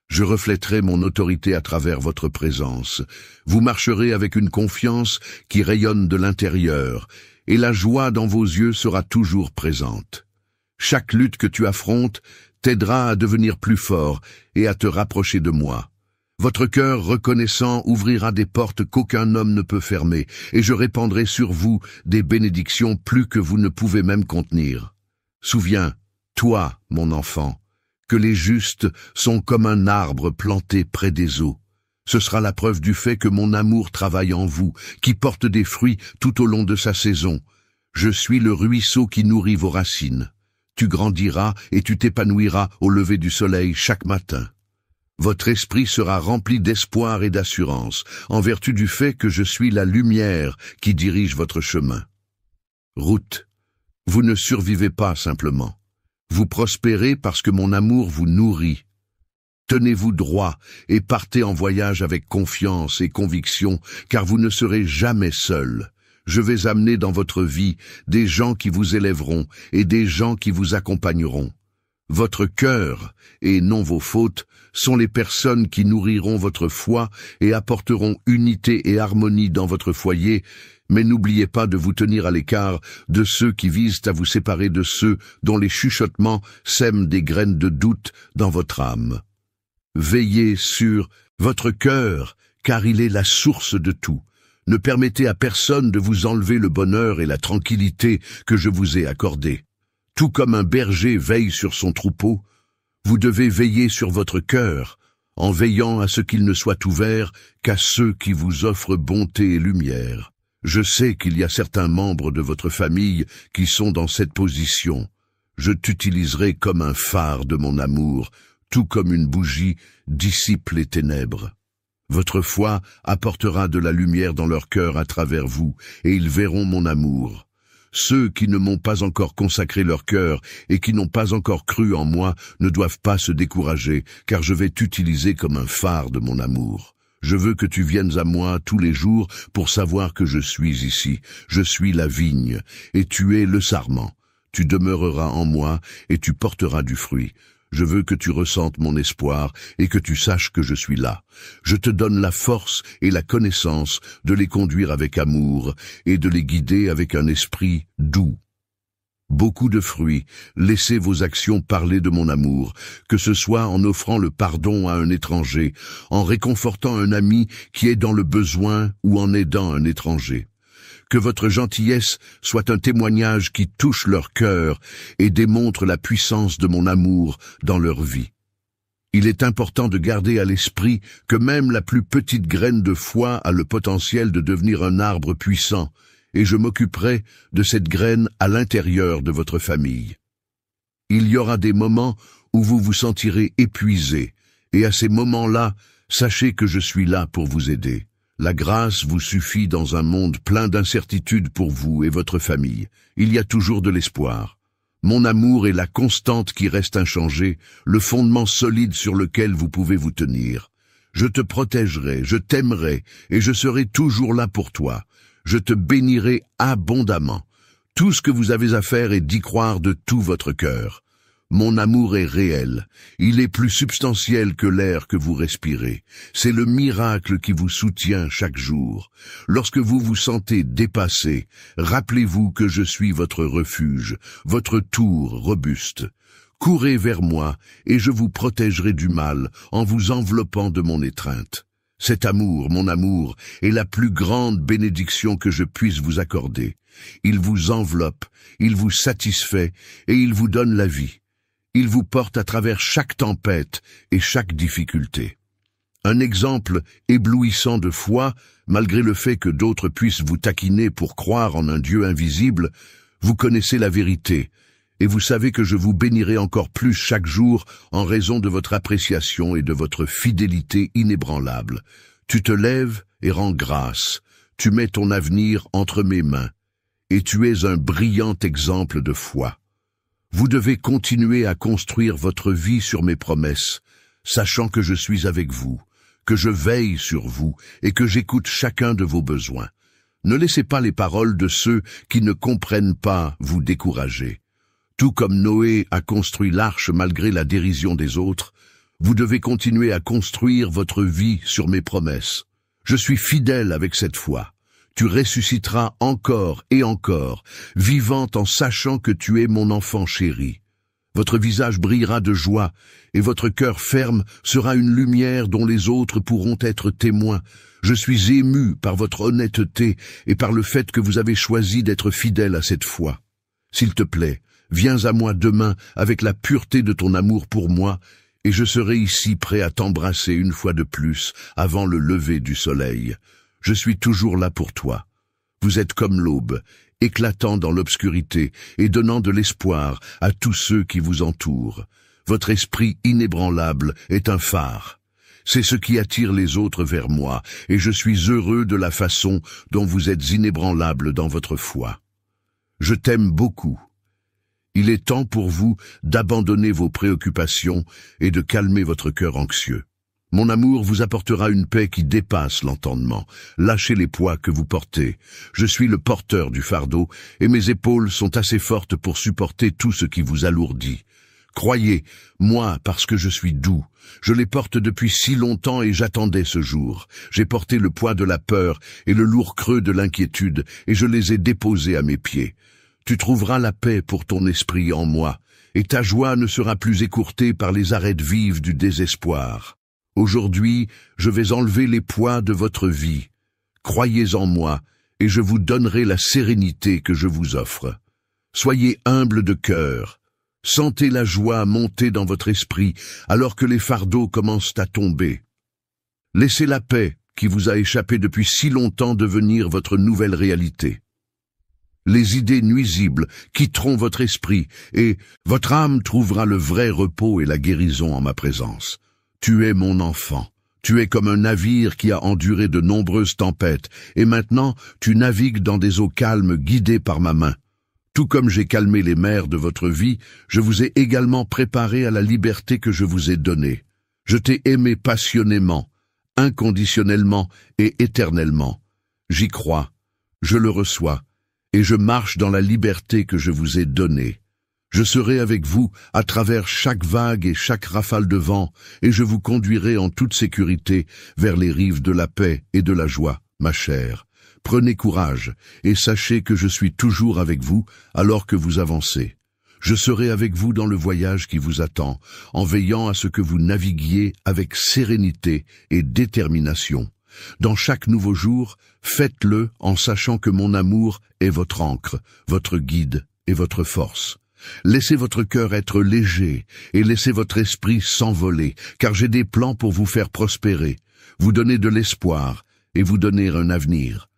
Je reflèterai mon autorité à travers votre présence. Vous marcherez avec une confiance qui rayonne de l'intérieur, et la joie dans vos yeux sera toujours présente. Chaque lutte que tu affrontes t'aidera à devenir plus fort et à te rapprocher de moi. Votre cœur reconnaissant ouvrira des portes qu'aucun homme ne peut fermer, et je répandrai sur vous des bénédictions plus que vous ne pouvez même contenir. Souviens, toi, mon enfant, que les justes sont comme un arbre planté près des eaux. Ce sera la preuve du fait que mon amour travaille en vous, qui porte des fruits tout au long de sa saison. Je suis le ruisseau qui nourrit vos racines. Tu grandiras et tu t'épanouiras au lever du soleil chaque matin. Votre esprit sera rempli d'espoir et d'assurance, en vertu du fait que je suis la lumière qui dirige votre chemin. Route, vous ne survivez pas simplement. Vous prospérez parce que mon amour vous nourrit. Tenez-vous droit et partez en voyage avec confiance et conviction, car vous ne serez jamais seul. Je vais amener dans votre vie des gens qui vous élèveront et des gens qui vous accompagneront. Votre cœur, et non vos fautes, sont les personnes qui nourriront votre foi et apporteront unité et harmonie dans votre foyer, mais n'oubliez pas de vous tenir à l'écart de ceux qui visent à vous séparer de ceux dont les chuchotements sèment des graines de doute dans votre âme. Veillez sur votre cœur, car il est la source de tout. Ne permettez à personne de vous enlever le bonheur et la tranquillité que je vous ai accordés. Tout comme un berger veille sur son troupeau, vous devez veiller sur votre cœur, en veillant à ce qu'il ne soit ouvert qu'à ceux qui vous offrent bonté et lumière. Je sais qu'il y a certains membres de votre famille qui sont dans cette position. Je t'utiliserai comme un phare de mon amour, tout comme une bougie dissipe les ténèbres. Votre foi apportera de la lumière dans leur cœur à travers vous, et ils verront mon amour. Ceux qui ne m'ont pas encore consacré leur cœur et qui n'ont pas encore cru en moi ne doivent pas se décourager, car je vais t'utiliser comme un phare de mon amour. Je veux que tu viennes à moi tous les jours pour savoir que je suis ici. Je suis la vigne, et tu es le sarment. Tu demeureras en moi, et tu porteras du fruit. Je veux que tu ressentes mon espoir et que tu saches que je suis là. Je te donne la force et la connaissance de les conduire avec amour et de les guider avec un esprit doux. Beaucoup de fruits, laissez vos actions parler de mon amour, que ce soit en offrant le pardon à un étranger, en réconfortant un ami qui est dans le besoin ou en aidant un étranger. Que votre gentillesse soit un témoignage qui touche leur cœur et démontre la puissance de mon amour dans leur vie. Il est important de garder à l'esprit que même la plus petite graine de foi a le potentiel de devenir un arbre puissant, et je m'occuperai de cette graine à l'intérieur de votre famille. Il y aura des moments où vous vous sentirez épuisé, et à ces moments-là, sachez que je suis là pour vous aider. La grâce vous suffit dans un monde plein d'incertitudes pour vous et votre famille. Il y a toujours de l'espoir. Mon amour est la constante qui reste inchangée, le fondement solide sur lequel vous pouvez vous tenir. Je te protégerai, je t'aimerai, et je serai toujours là pour toi. Je te bénirai abondamment. Tout ce que vous avez à faire est d'y croire de tout votre cœur. Mon amour est réel. Il est plus substantiel que l'air que vous respirez. C'est le miracle qui vous soutient chaque jour. Lorsque vous vous sentez dépassé, rappelez-vous que je suis votre refuge, votre tour robuste. Courez vers moi et je vous protégerai du mal en vous enveloppant de mon étreinte. Cet amour, mon amour, est la plus grande bénédiction que je puisse vous accorder. Il vous enveloppe, il vous satisfait et il vous donne la vie. Il vous porte à travers chaque tempête et chaque difficulté. Un exemple éblouissant de foi, malgré le fait que d'autres puissent vous taquiner pour croire en un Dieu invisible, vous connaissez la vérité, et vous savez que je vous bénirai encore plus chaque jour en raison de votre appréciation et de votre fidélité inébranlable. Tu te lèves et rends grâce, tu mets ton avenir entre mes mains, et tu es un brillant exemple de foi. Vous devez continuer à construire votre vie sur mes promesses, sachant que je suis avec vous, que je veille sur vous et que j'écoute chacun de vos besoins. Ne laissez pas les paroles de ceux qui ne comprennent pas vous décourager. Tout comme Noé a construit l'arche malgré la dérision des autres, vous devez continuer à construire votre vie sur mes promesses. Je suis fidèle avec cette foi. Tu ressusciteras encore et encore, vivant en sachant que tu es mon enfant chéri. Votre visage brillera de joie, et votre cœur ferme sera une lumière dont les autres pourront être témoins. Je suis ému par votre honnêteté et par le fait que vous avez choisi d'être fidèle à cette foi. S'il te plaît, viens à moi demain avec la pureté de ton amour pour moi, et je serai ici prêt à t'embrasser une fois de plus avant le lever du soleil. Je suis toujours là pour toi. Vous êtes comme l'aube, éclatant dans l'obscurité et donnant de l'espoir à tous ceux qui vous entourent. Votre esprit inébranlable est un phare. C'est ce qui attire les autres vers moi, et je suis heureux de la façon dont vous êtes inébranlable dans votre foi. Je t'aime beaucoup. Il est temps pour vous d'abandonner vos préoccupations et de calmer votre cœur anxieux. Mon amour vous apportera une paix qui dépasse l'entendement. Lâchez les poids que vous portez. Je suis le porteur du fardeau, et mes épaules sont assez fortes pour supporter tout ce qui vous alourdit. Croyez, moi, parce que je suis doux. Je les porte depuis si longtemps et j'attendais ce jour. J'ai porté le poids de la peur et le lourd creux de l'inquiétude, et je les ai déposés à mes pieds. Tu trouveras la paix pour ton esprit en moi, et ta joie ne sera plus écourtée par les arêtes vives du désespoir. Aujourd'hui, je vais enlever les poids de votre vie. Croyez en moi, et je vous donnerai la sérénité que je vous offre. Soyez humble de cœur. Sentez la joie monter dans votre esprit alors que les fardeaux commencent à tomber. Laissez la paix qui vous a échappé depuis si longtemps devenir votre nouvelle réalité. Les idées nuisibles quitteront votre esprit et votre âme trouvera le vrai repos et la guérison en ma présence. Tu es mon enfant. Tu es comme un navire qui a enduré de nombreuses tempêtes et maintenant tu navigues dans des eaux calmes guidées par ma main. Tout comme j'ai calmé les mers de votre vie, je vous ai également préparé à la liberté que je vous ai donnée. Je t'ai aimé passionnément, inconditionnellement et éternellement. J'y crois, je le reçois, et je marche dans la liberté que je vous ai donnée. Je serai avec vous à travers chaque vague et chaque rafale de vent, et je vous conduirai en toute sécurité vers les rives de la paix et de la joie, ma chère. Prenez courage, et sachez que je suis toujours avec vous alors que vous avancez. Je serai avec vous dans le voyage qui vous attend, en veillant à ce que vous naviguiez avec sérénité et détermination. Dans chaque nouveau jour, faites-le en sachant que mon amour est votre ancre, votre guide et votre force. Laissez votre cœur être léger et laissez votre esprit s'envoler, car j'ai des plans pour vous faire prospérer, vous donner de l'espoir et vous donner un avenir.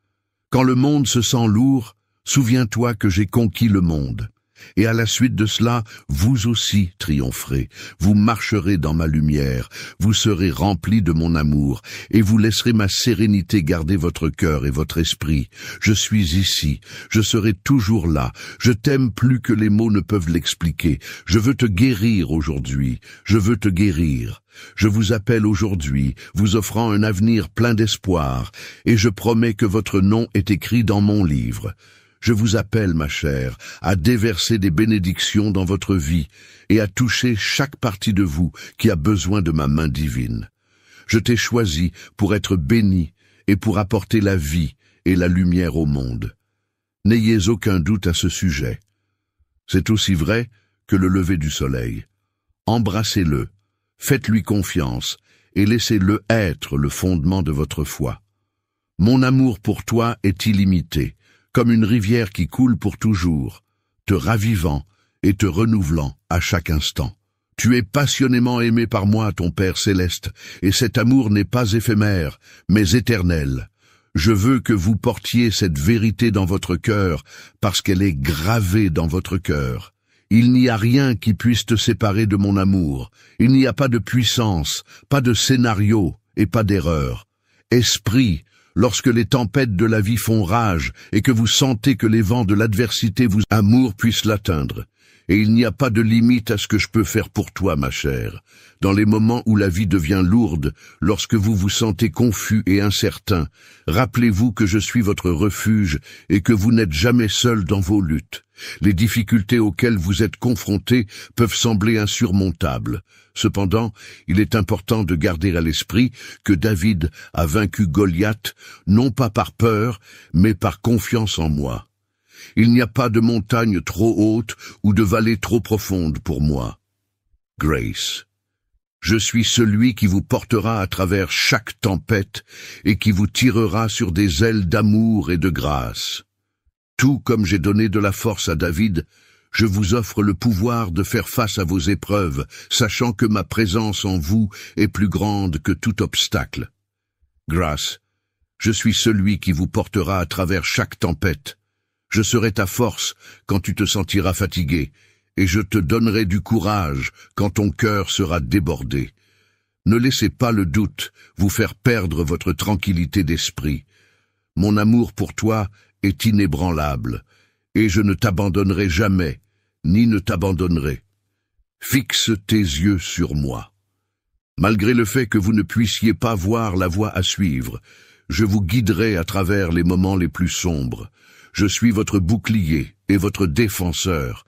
Quand le monde se sent lourd, souviens-toi que j'ai conquis le monde. Et à la suite de cela, vous aussi triompherez. Vous marcherez dans ma lumière, vous serez remplis de mon amour, et vous laisserez ma sérénité garder votre cœur et votre esprit. Je suis ici, je serai toujours là. Je t'aime plus que les mots ne peuvent l'expliquer. Je veux te guérir aujourd'hui, je veux te guérir. Je vous appelle aujourd'hui, vous offrant un avenir plein d'espoir, et je promets que votre nom est écrit dans mon livre. Je vous appelle, ma chère, à déverser des bénédictions dans votre vie et à toucher chaque partie de vous qui a besoin de ma main divine. Je t'ai choisi pour être béni et pour apporter la vie et la lumière au monde. N'ayez aucun doute à ce sujet. C'est aussi vrai que le lever du soleil. Embrassez-le, faites-lui confiance et laissez-le être le fondement de votre foi. Mon amour pour toi est illimité, comme une rivière qui coule pour toujours, te ravivant et te renouvelant à chaque instant. Tu es passionnément aimé par moi, ton Père céleste, et cet amour n'est pas éphémère, mais éternel. Je veux que vous portiez cette vérité dans votre cœur, parce qu'elle est gravée dans votre cœur. Il n'y a rien qui puisse te séparer de mon amour. Il n'y a pas de puissance, pas de scénario et pas d'erreur. Esprit, lorsque les tempêtes de la vie font rage et que vous sentez que les vents de l'adversité vous amour puissent l'atteindre. Et il n'y a pas de limite à ce que je peux faire pour toi, ma chère. Dans les moments où la vie devient lourde, lorsque vous vous sentez confus et incertain, rappelez-vous que je suis votre refuge et que vous n'êtes jamais seul dans vos luttes. Les difficultés auxquelles vous êtes confrontés peuvent sembler insurmontables. Cependant, il est important de garder à l'esprit que David a vaincu Goliath, non pas par peur, mais par confiance en moi. Il n'y a pas de montagne trop haute ou de vallée trop profonde pour moi. Grace. Je suis celui qui vous portera à travers chaque tempête et qui vous tirera sur des ailes d'amour et de grâce. Tout comme j'ai donné de la force à David, je vous offre le pouvoir de faire face à vos épreuves, sachant que ma présence en vous est plus grande que tout obstacle. Grace, je suis celui qui vous portera à travers chaque tempête. Je serai ta force quand tu te sentiras fatigué, et je te donnerai du courage quand ton cœur sera débordé. Ne laissez pas le doute vous faire perdre votre tranquillité d'esprit. Mon amour pour toi est inébranlable, et je ne t'abandonnerai jamais, ni ne t'abandonnerai. Fixe tes yeux sur moi. Malgré le fait que vous ne puissiez pas voir la voie à suivre, je vous guiderai à travers les moments les plus sombres. Je suis votre bouclier et votre défenseur,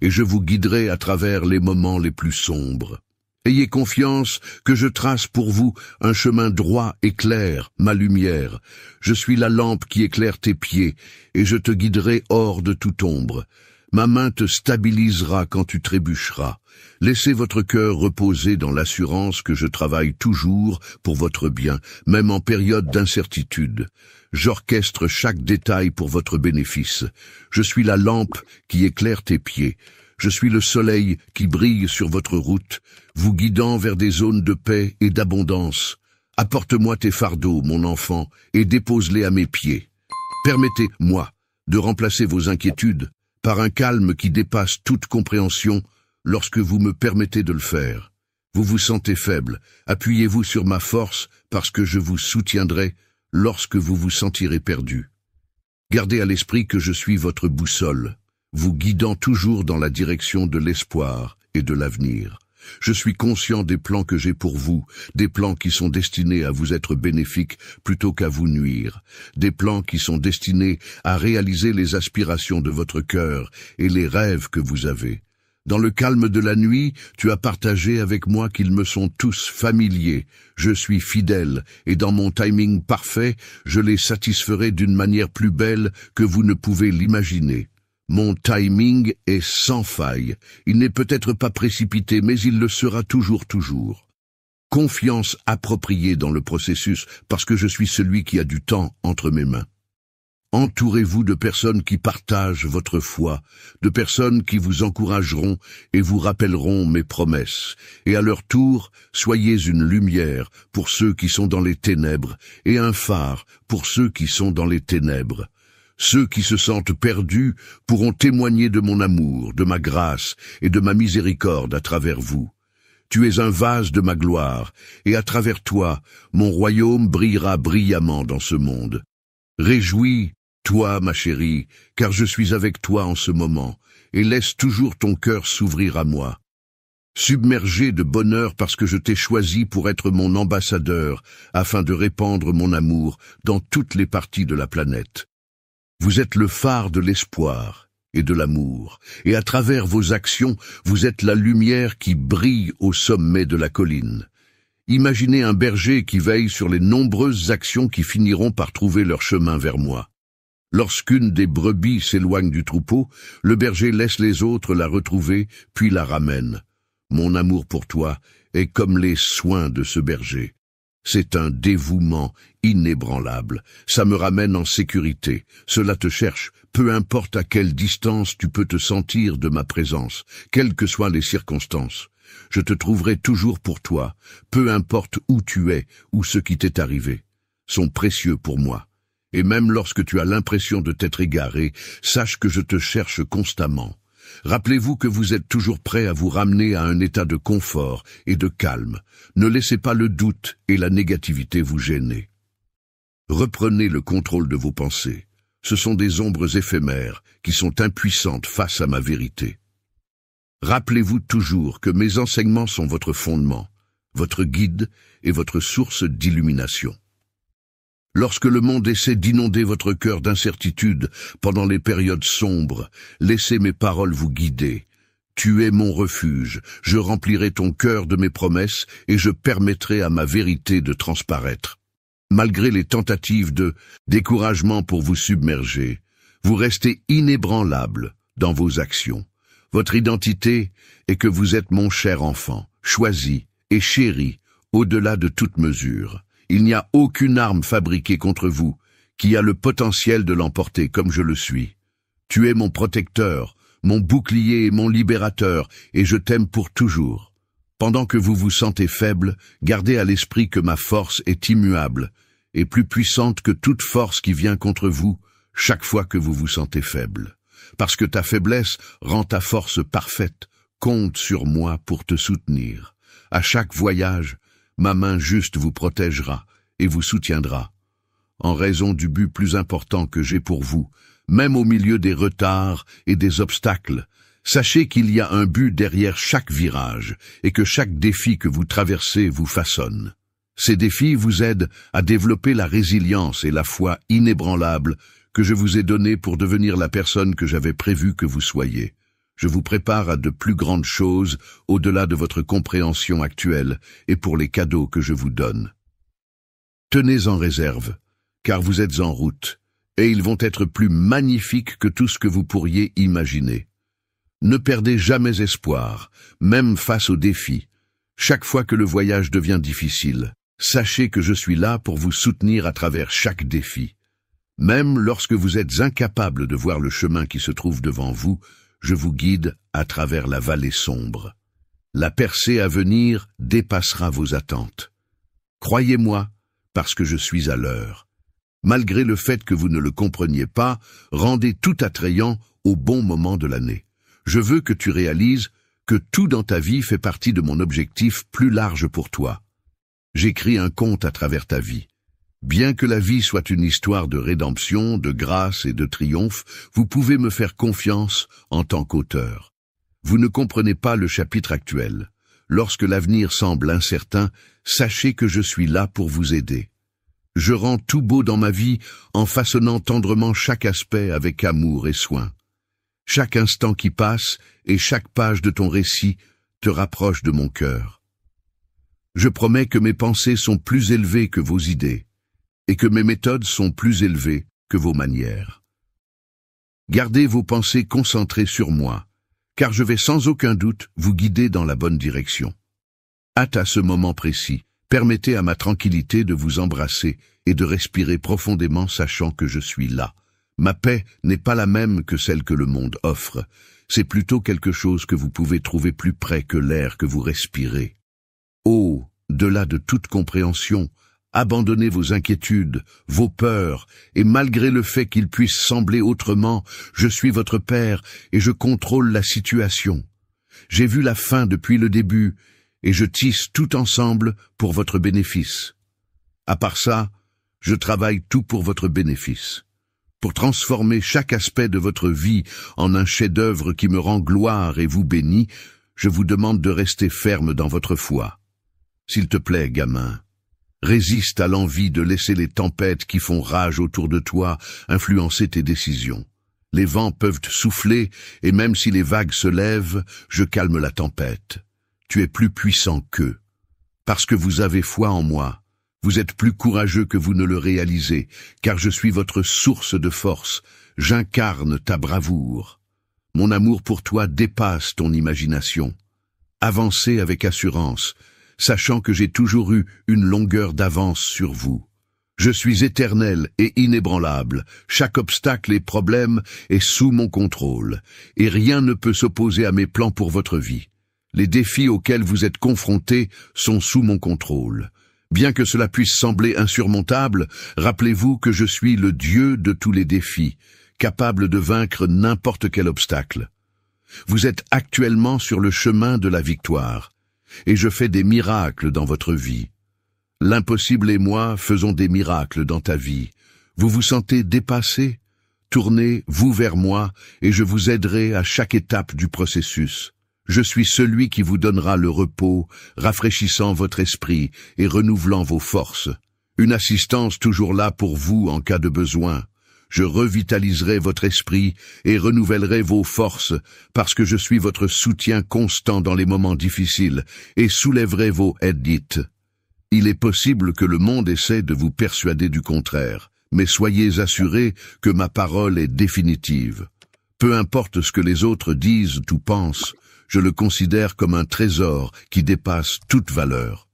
et je vous guiderai à travers les moments les plus sombres. Ayez confiance que je trace pour vous un chemin droit et clair, ma lumière. Je suis la lampe qui éclaire tes pieds, et je te guiderai hors de toute ombre. Ma main te stabilisera quand tu trébucheras. Laissez votre cœur reposer dans l'assurance que je travaille toujours pour votre bien, même en période d'incertitude. J'orchestre chaque détail pour votre bénéfice. Je suis la lampe qui éclaire tes pieds. Je suis le soleil qui brille sur votre route, vous guidant vers des zones de paix et d'abondance. Apporte-moi tes fardeaux, mon enfant, et dépose-les à mes pieds. Permettez-moi de remplacer vos inquiétudes par un calme qui dépasse toute compréhension lorsque vous me permettez de le faire. Vous vous sentez faible, appuyez-vous sur ma force parce que je vous soutiendrai lorsque vous vous sentirez perdu. Gardez à l'esprit que je suis votre boussole, vous guidant toujours dans la direction de l'espoir et de l'avenir. Je suis conscient des plans que j'ai pour vous, des plans qui sont destinés à vous être bénéfiques plutôt qu'à vous nuire, des plans qui sont destinés à réaliser les aspirations de votre cœur et les rêves que vous avez. Dans le calme de la nuit, tu as partagé avec moi qu'ils me sont tous familiers. Je suis fidèle, et dans mon timing parfait, je les satisferai d'une manière plus belle que vous ne pouvez l'imaginer. Mon timing est sans faille. Il n'est peut-être pas précipité, mais il le sera toujours. Confiance appropriée dans le processus, parce que je suis celui qui a du temps entre mes mains. Entourez-vous de personnes qui partagent votre foi, de personnes qui vous encourageront et vous rappelleront mes promesses. Et à leur tour, soyez une lumière pour ceux qui sont dans les ténèbres et un phare pour ceux qui sont dans les ténèbres. Ceux qui se sentent perdus pourront témoigner de mon amour, de ma grâce et de ma miséricorde à travers vous. Tu es un vase de ma gloire, et à travers toi, mon royaume brillera brillamment dans ce monde. Réjouis-toi, ma chérie, car je suis avec toi en ce moment, et laisse toujours ton cœur s'ouvrir à moi. Submergé de bonheur parce que je t'ai choisi pour être mon ambassadeur, afin de répandre mon amour dans toutes les parties de la planète. Vous êtes le phare de l'espoir et de l'amour, et à travers vos actions, vous êtes la lumière qui brille au sommet de la colline. Imaginez un berger qui veille sur les nombreuses actions qui finiront par trouver leur chemin vers moi. Lorsqu'une des brebis s'éloigne du troupeau, le berger laisse les autres la retrouver, puis la ramène. Mon amour pour toi est comme les soins de ce berger. C'est un dévouement inébranlable. Ça me ramène en sécurité. Cela te cherche. Peu importe à quelle distance tu peux te sentir de ma présence, quelles que soient les circonstances. Je te trouverai toujours pour toi, peu importe où tu es ou ce qui t'est arrivé. Sont précieux pour moi. Et même lorsque tu as l'impression de t'être égaré, sache que je te cherche constamment. Rappelez-vous que vous êtes toujours prêt à vous ramener à un état de confort et de calme. Ne laissez pas le doute et la négativité vous gêner. Reprenez le contrôle de vos pensées. Ce sont des ombres éphémères qui sont impuissantes face à ma vérité. Rappelez-vous toujours que mes enseignements sont votre fondement, votre guide et votre source d'illumination. Lorsque le monde essaie d'inonder votre cœur d'incertitude pendant les périodes sombres, laissez mes paroles vous guider. Tu es mon refuge, je remplirai ton cœur de mes promesses et je permettrai à ma vérité de transparaître. Malgré les tentatives de découragement pour vous submerger, vous restez inébranlable dans vos actions. Votre identité est que vous êtes mon cher enfant, choisi et chéri au-delà de toute mesure. Il n'y a aucune arme fabriquée contre vous qui a le potentiel de l'emporter comme je le suis. Tu es mon protecteur, mon bouclier et mon libérateur, et je t'aime pour toujours. Pendant que vous vous sentez faible, gardez à l'esprit que ma force est immuable et plus puissante que toute force qui vient contre vous chaque fois que vous vous sentez faible. Parce que ta faiblesse rend ta force parfaite, compte sur moi pour te soutenir. À chaque voyage, ma main juste vous protégera et vous soutiendra. En raison du but plus important que j'ai pour vous, même au milieu des retards et des obstacles, sachez qu'il y a un but derrière chaque virage et que chaque défi que vous traversez vous façonne. Ces défis vous aident à développer la résilience et la foi inébranlable que je vous ai donnée pour devenir la personne que j'avais prévu que vous soyez. Je vous prépare à de plus grandes choses au-delà de votre compréhension actuelle et pour les cadeaux que je vous donne. Tenez en réserve, car vous êtes en route, et ils vont être plus magnifiques que tout ce que vous pourriez imaginer. Ne perdez jamais espoir, même face aux défis. Chaque fois que le voyage devient difficile, sachez que je suis là pour vous soutenir à travers chaque défi. Même lorsque vous êtes incapable de voir le chemin qui se trouve devant vous, je vous guide à travers la vallée sombre. La percée à venir dépassera vos attentes. Croyez-moi, parce que je suis à l'heure. Malgré le fait que vous ne le compreniez pas, rendez tout attrayant au bon moment de l'année. Je veux que tu réalises que tout dans ta vie fait partie de mon objectif plus large pour toi. J'écris un conte à travers ta vie. Bien que la vie soit une histoire de rédemption, de grâce et de triomphe, vous pouvez me faire confiance en tant qu'auteur. Vous ne comprenez pas le chapitre actuel. Lorsque l'avenir semble incertain, sachez que je suis là pour vous aider. Je rends tout beau dans ma vie en façonnant tendrement chaque aspect avec amour et soin. Chaque instant qui passe et chaque page de ton récit te rapproche de mon cœur. Je promets que mes pensées sont plus élevées que vos idées et que mes méthodes sont plus élevées que vos manières. Gardez vos pensées concentrées sur moi, car je vais sans aucun doute vous guider dans la bonne direction. Hâte à ce moment précis, permettez à ma tranquillité de vous embrasser et de respirer profondément sachant que je suis là. Ma paix n'est pas la même que celle que le monde offre, c'est plutôt quelque chose que vous pouvez trouver plus près que l'air que vous respirez. Oh, de-delà de toute compréhension, abandonnez vos inquiétudes, vos peurs, et malgré le fait qu'il puisse sembler autrement, je suis votre père et je contrôle la situation. J'ai vu la fin depuis le début, et je tisse tout ensemble pour votre bénéfice. À part ça, je travaille tout pour votre bénéfice. Pour transformer chaque aspect de votre vie en un chef-d'œuvre qui me rend gloire et vous bénit, je vous demande de rester ferme dans votre foi. S'il te plaît, gamin, résiste à l'envie de laisser les tempêtes qui font rage autour de toi influencer tes décisions. Les vents peuvent souffler, et même si les vagues se lèvent, je calme la tempête. Tu es plus puissant qu'eux. Parce que vous avez foi en moi, vous êtes plus courageux que vous ne le réalisez, car je suis votre source de force, j'incarne ta bravoure. Mon amour pour toi dépasse ton imagination. Avancez avec assurance, sachant que j'ai toujours eu une longueur d'avance sur vous. Je suis éternel et inébranlable, chaque obstacle et problème est sous mon contrôle, et rien ne peut s'opposer à mes plans pour votre vie. Les défis auxquels vous êtes confrontés sont sous mon contrôle. Bien que cela puisse sembler insurmontable, rappelez-vous que je suis le Dieu de tous les défis, capable de vaincre n'importe quel obstacle. Vous êtes actuellement sur le chemin de la victoire, et je fais des miracles dans votre vie. L'impossible et moi faisons des miracles dans ta vie. Vous vous sentez dépassé? Tournez-vous vers moi, et je vous aiderai à chaque étape du processus. Je suis celui qui vous donnera le repos, rafraîchissant votre esprit et renouvelant vos forces. Une assistance toujours là pour vous en cas de besoin. Je revitaliserai votre esprit et renouvellerai vos forces, parce que je suis votre soutien constant dans les moments difficiles, et soulèverai vos edits. Il est possible que le monde essaie de vous persuader du contraire, mais soyez assurés que ma parole est définitive. Peu importe ce que les autres disent ou pensent, je le considère comme un trésor qui dépasse toute valeur.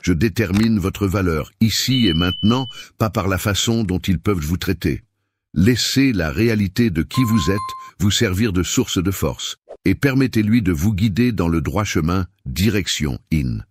Je détermine votre valeur ici et maintenant, pas par la façon dont ils peuvent vous traiter. Laissez la réalité de qui vous êtes vous servir de source de force, et permettez-lui de vous guider dans le droit chemin, direction IN.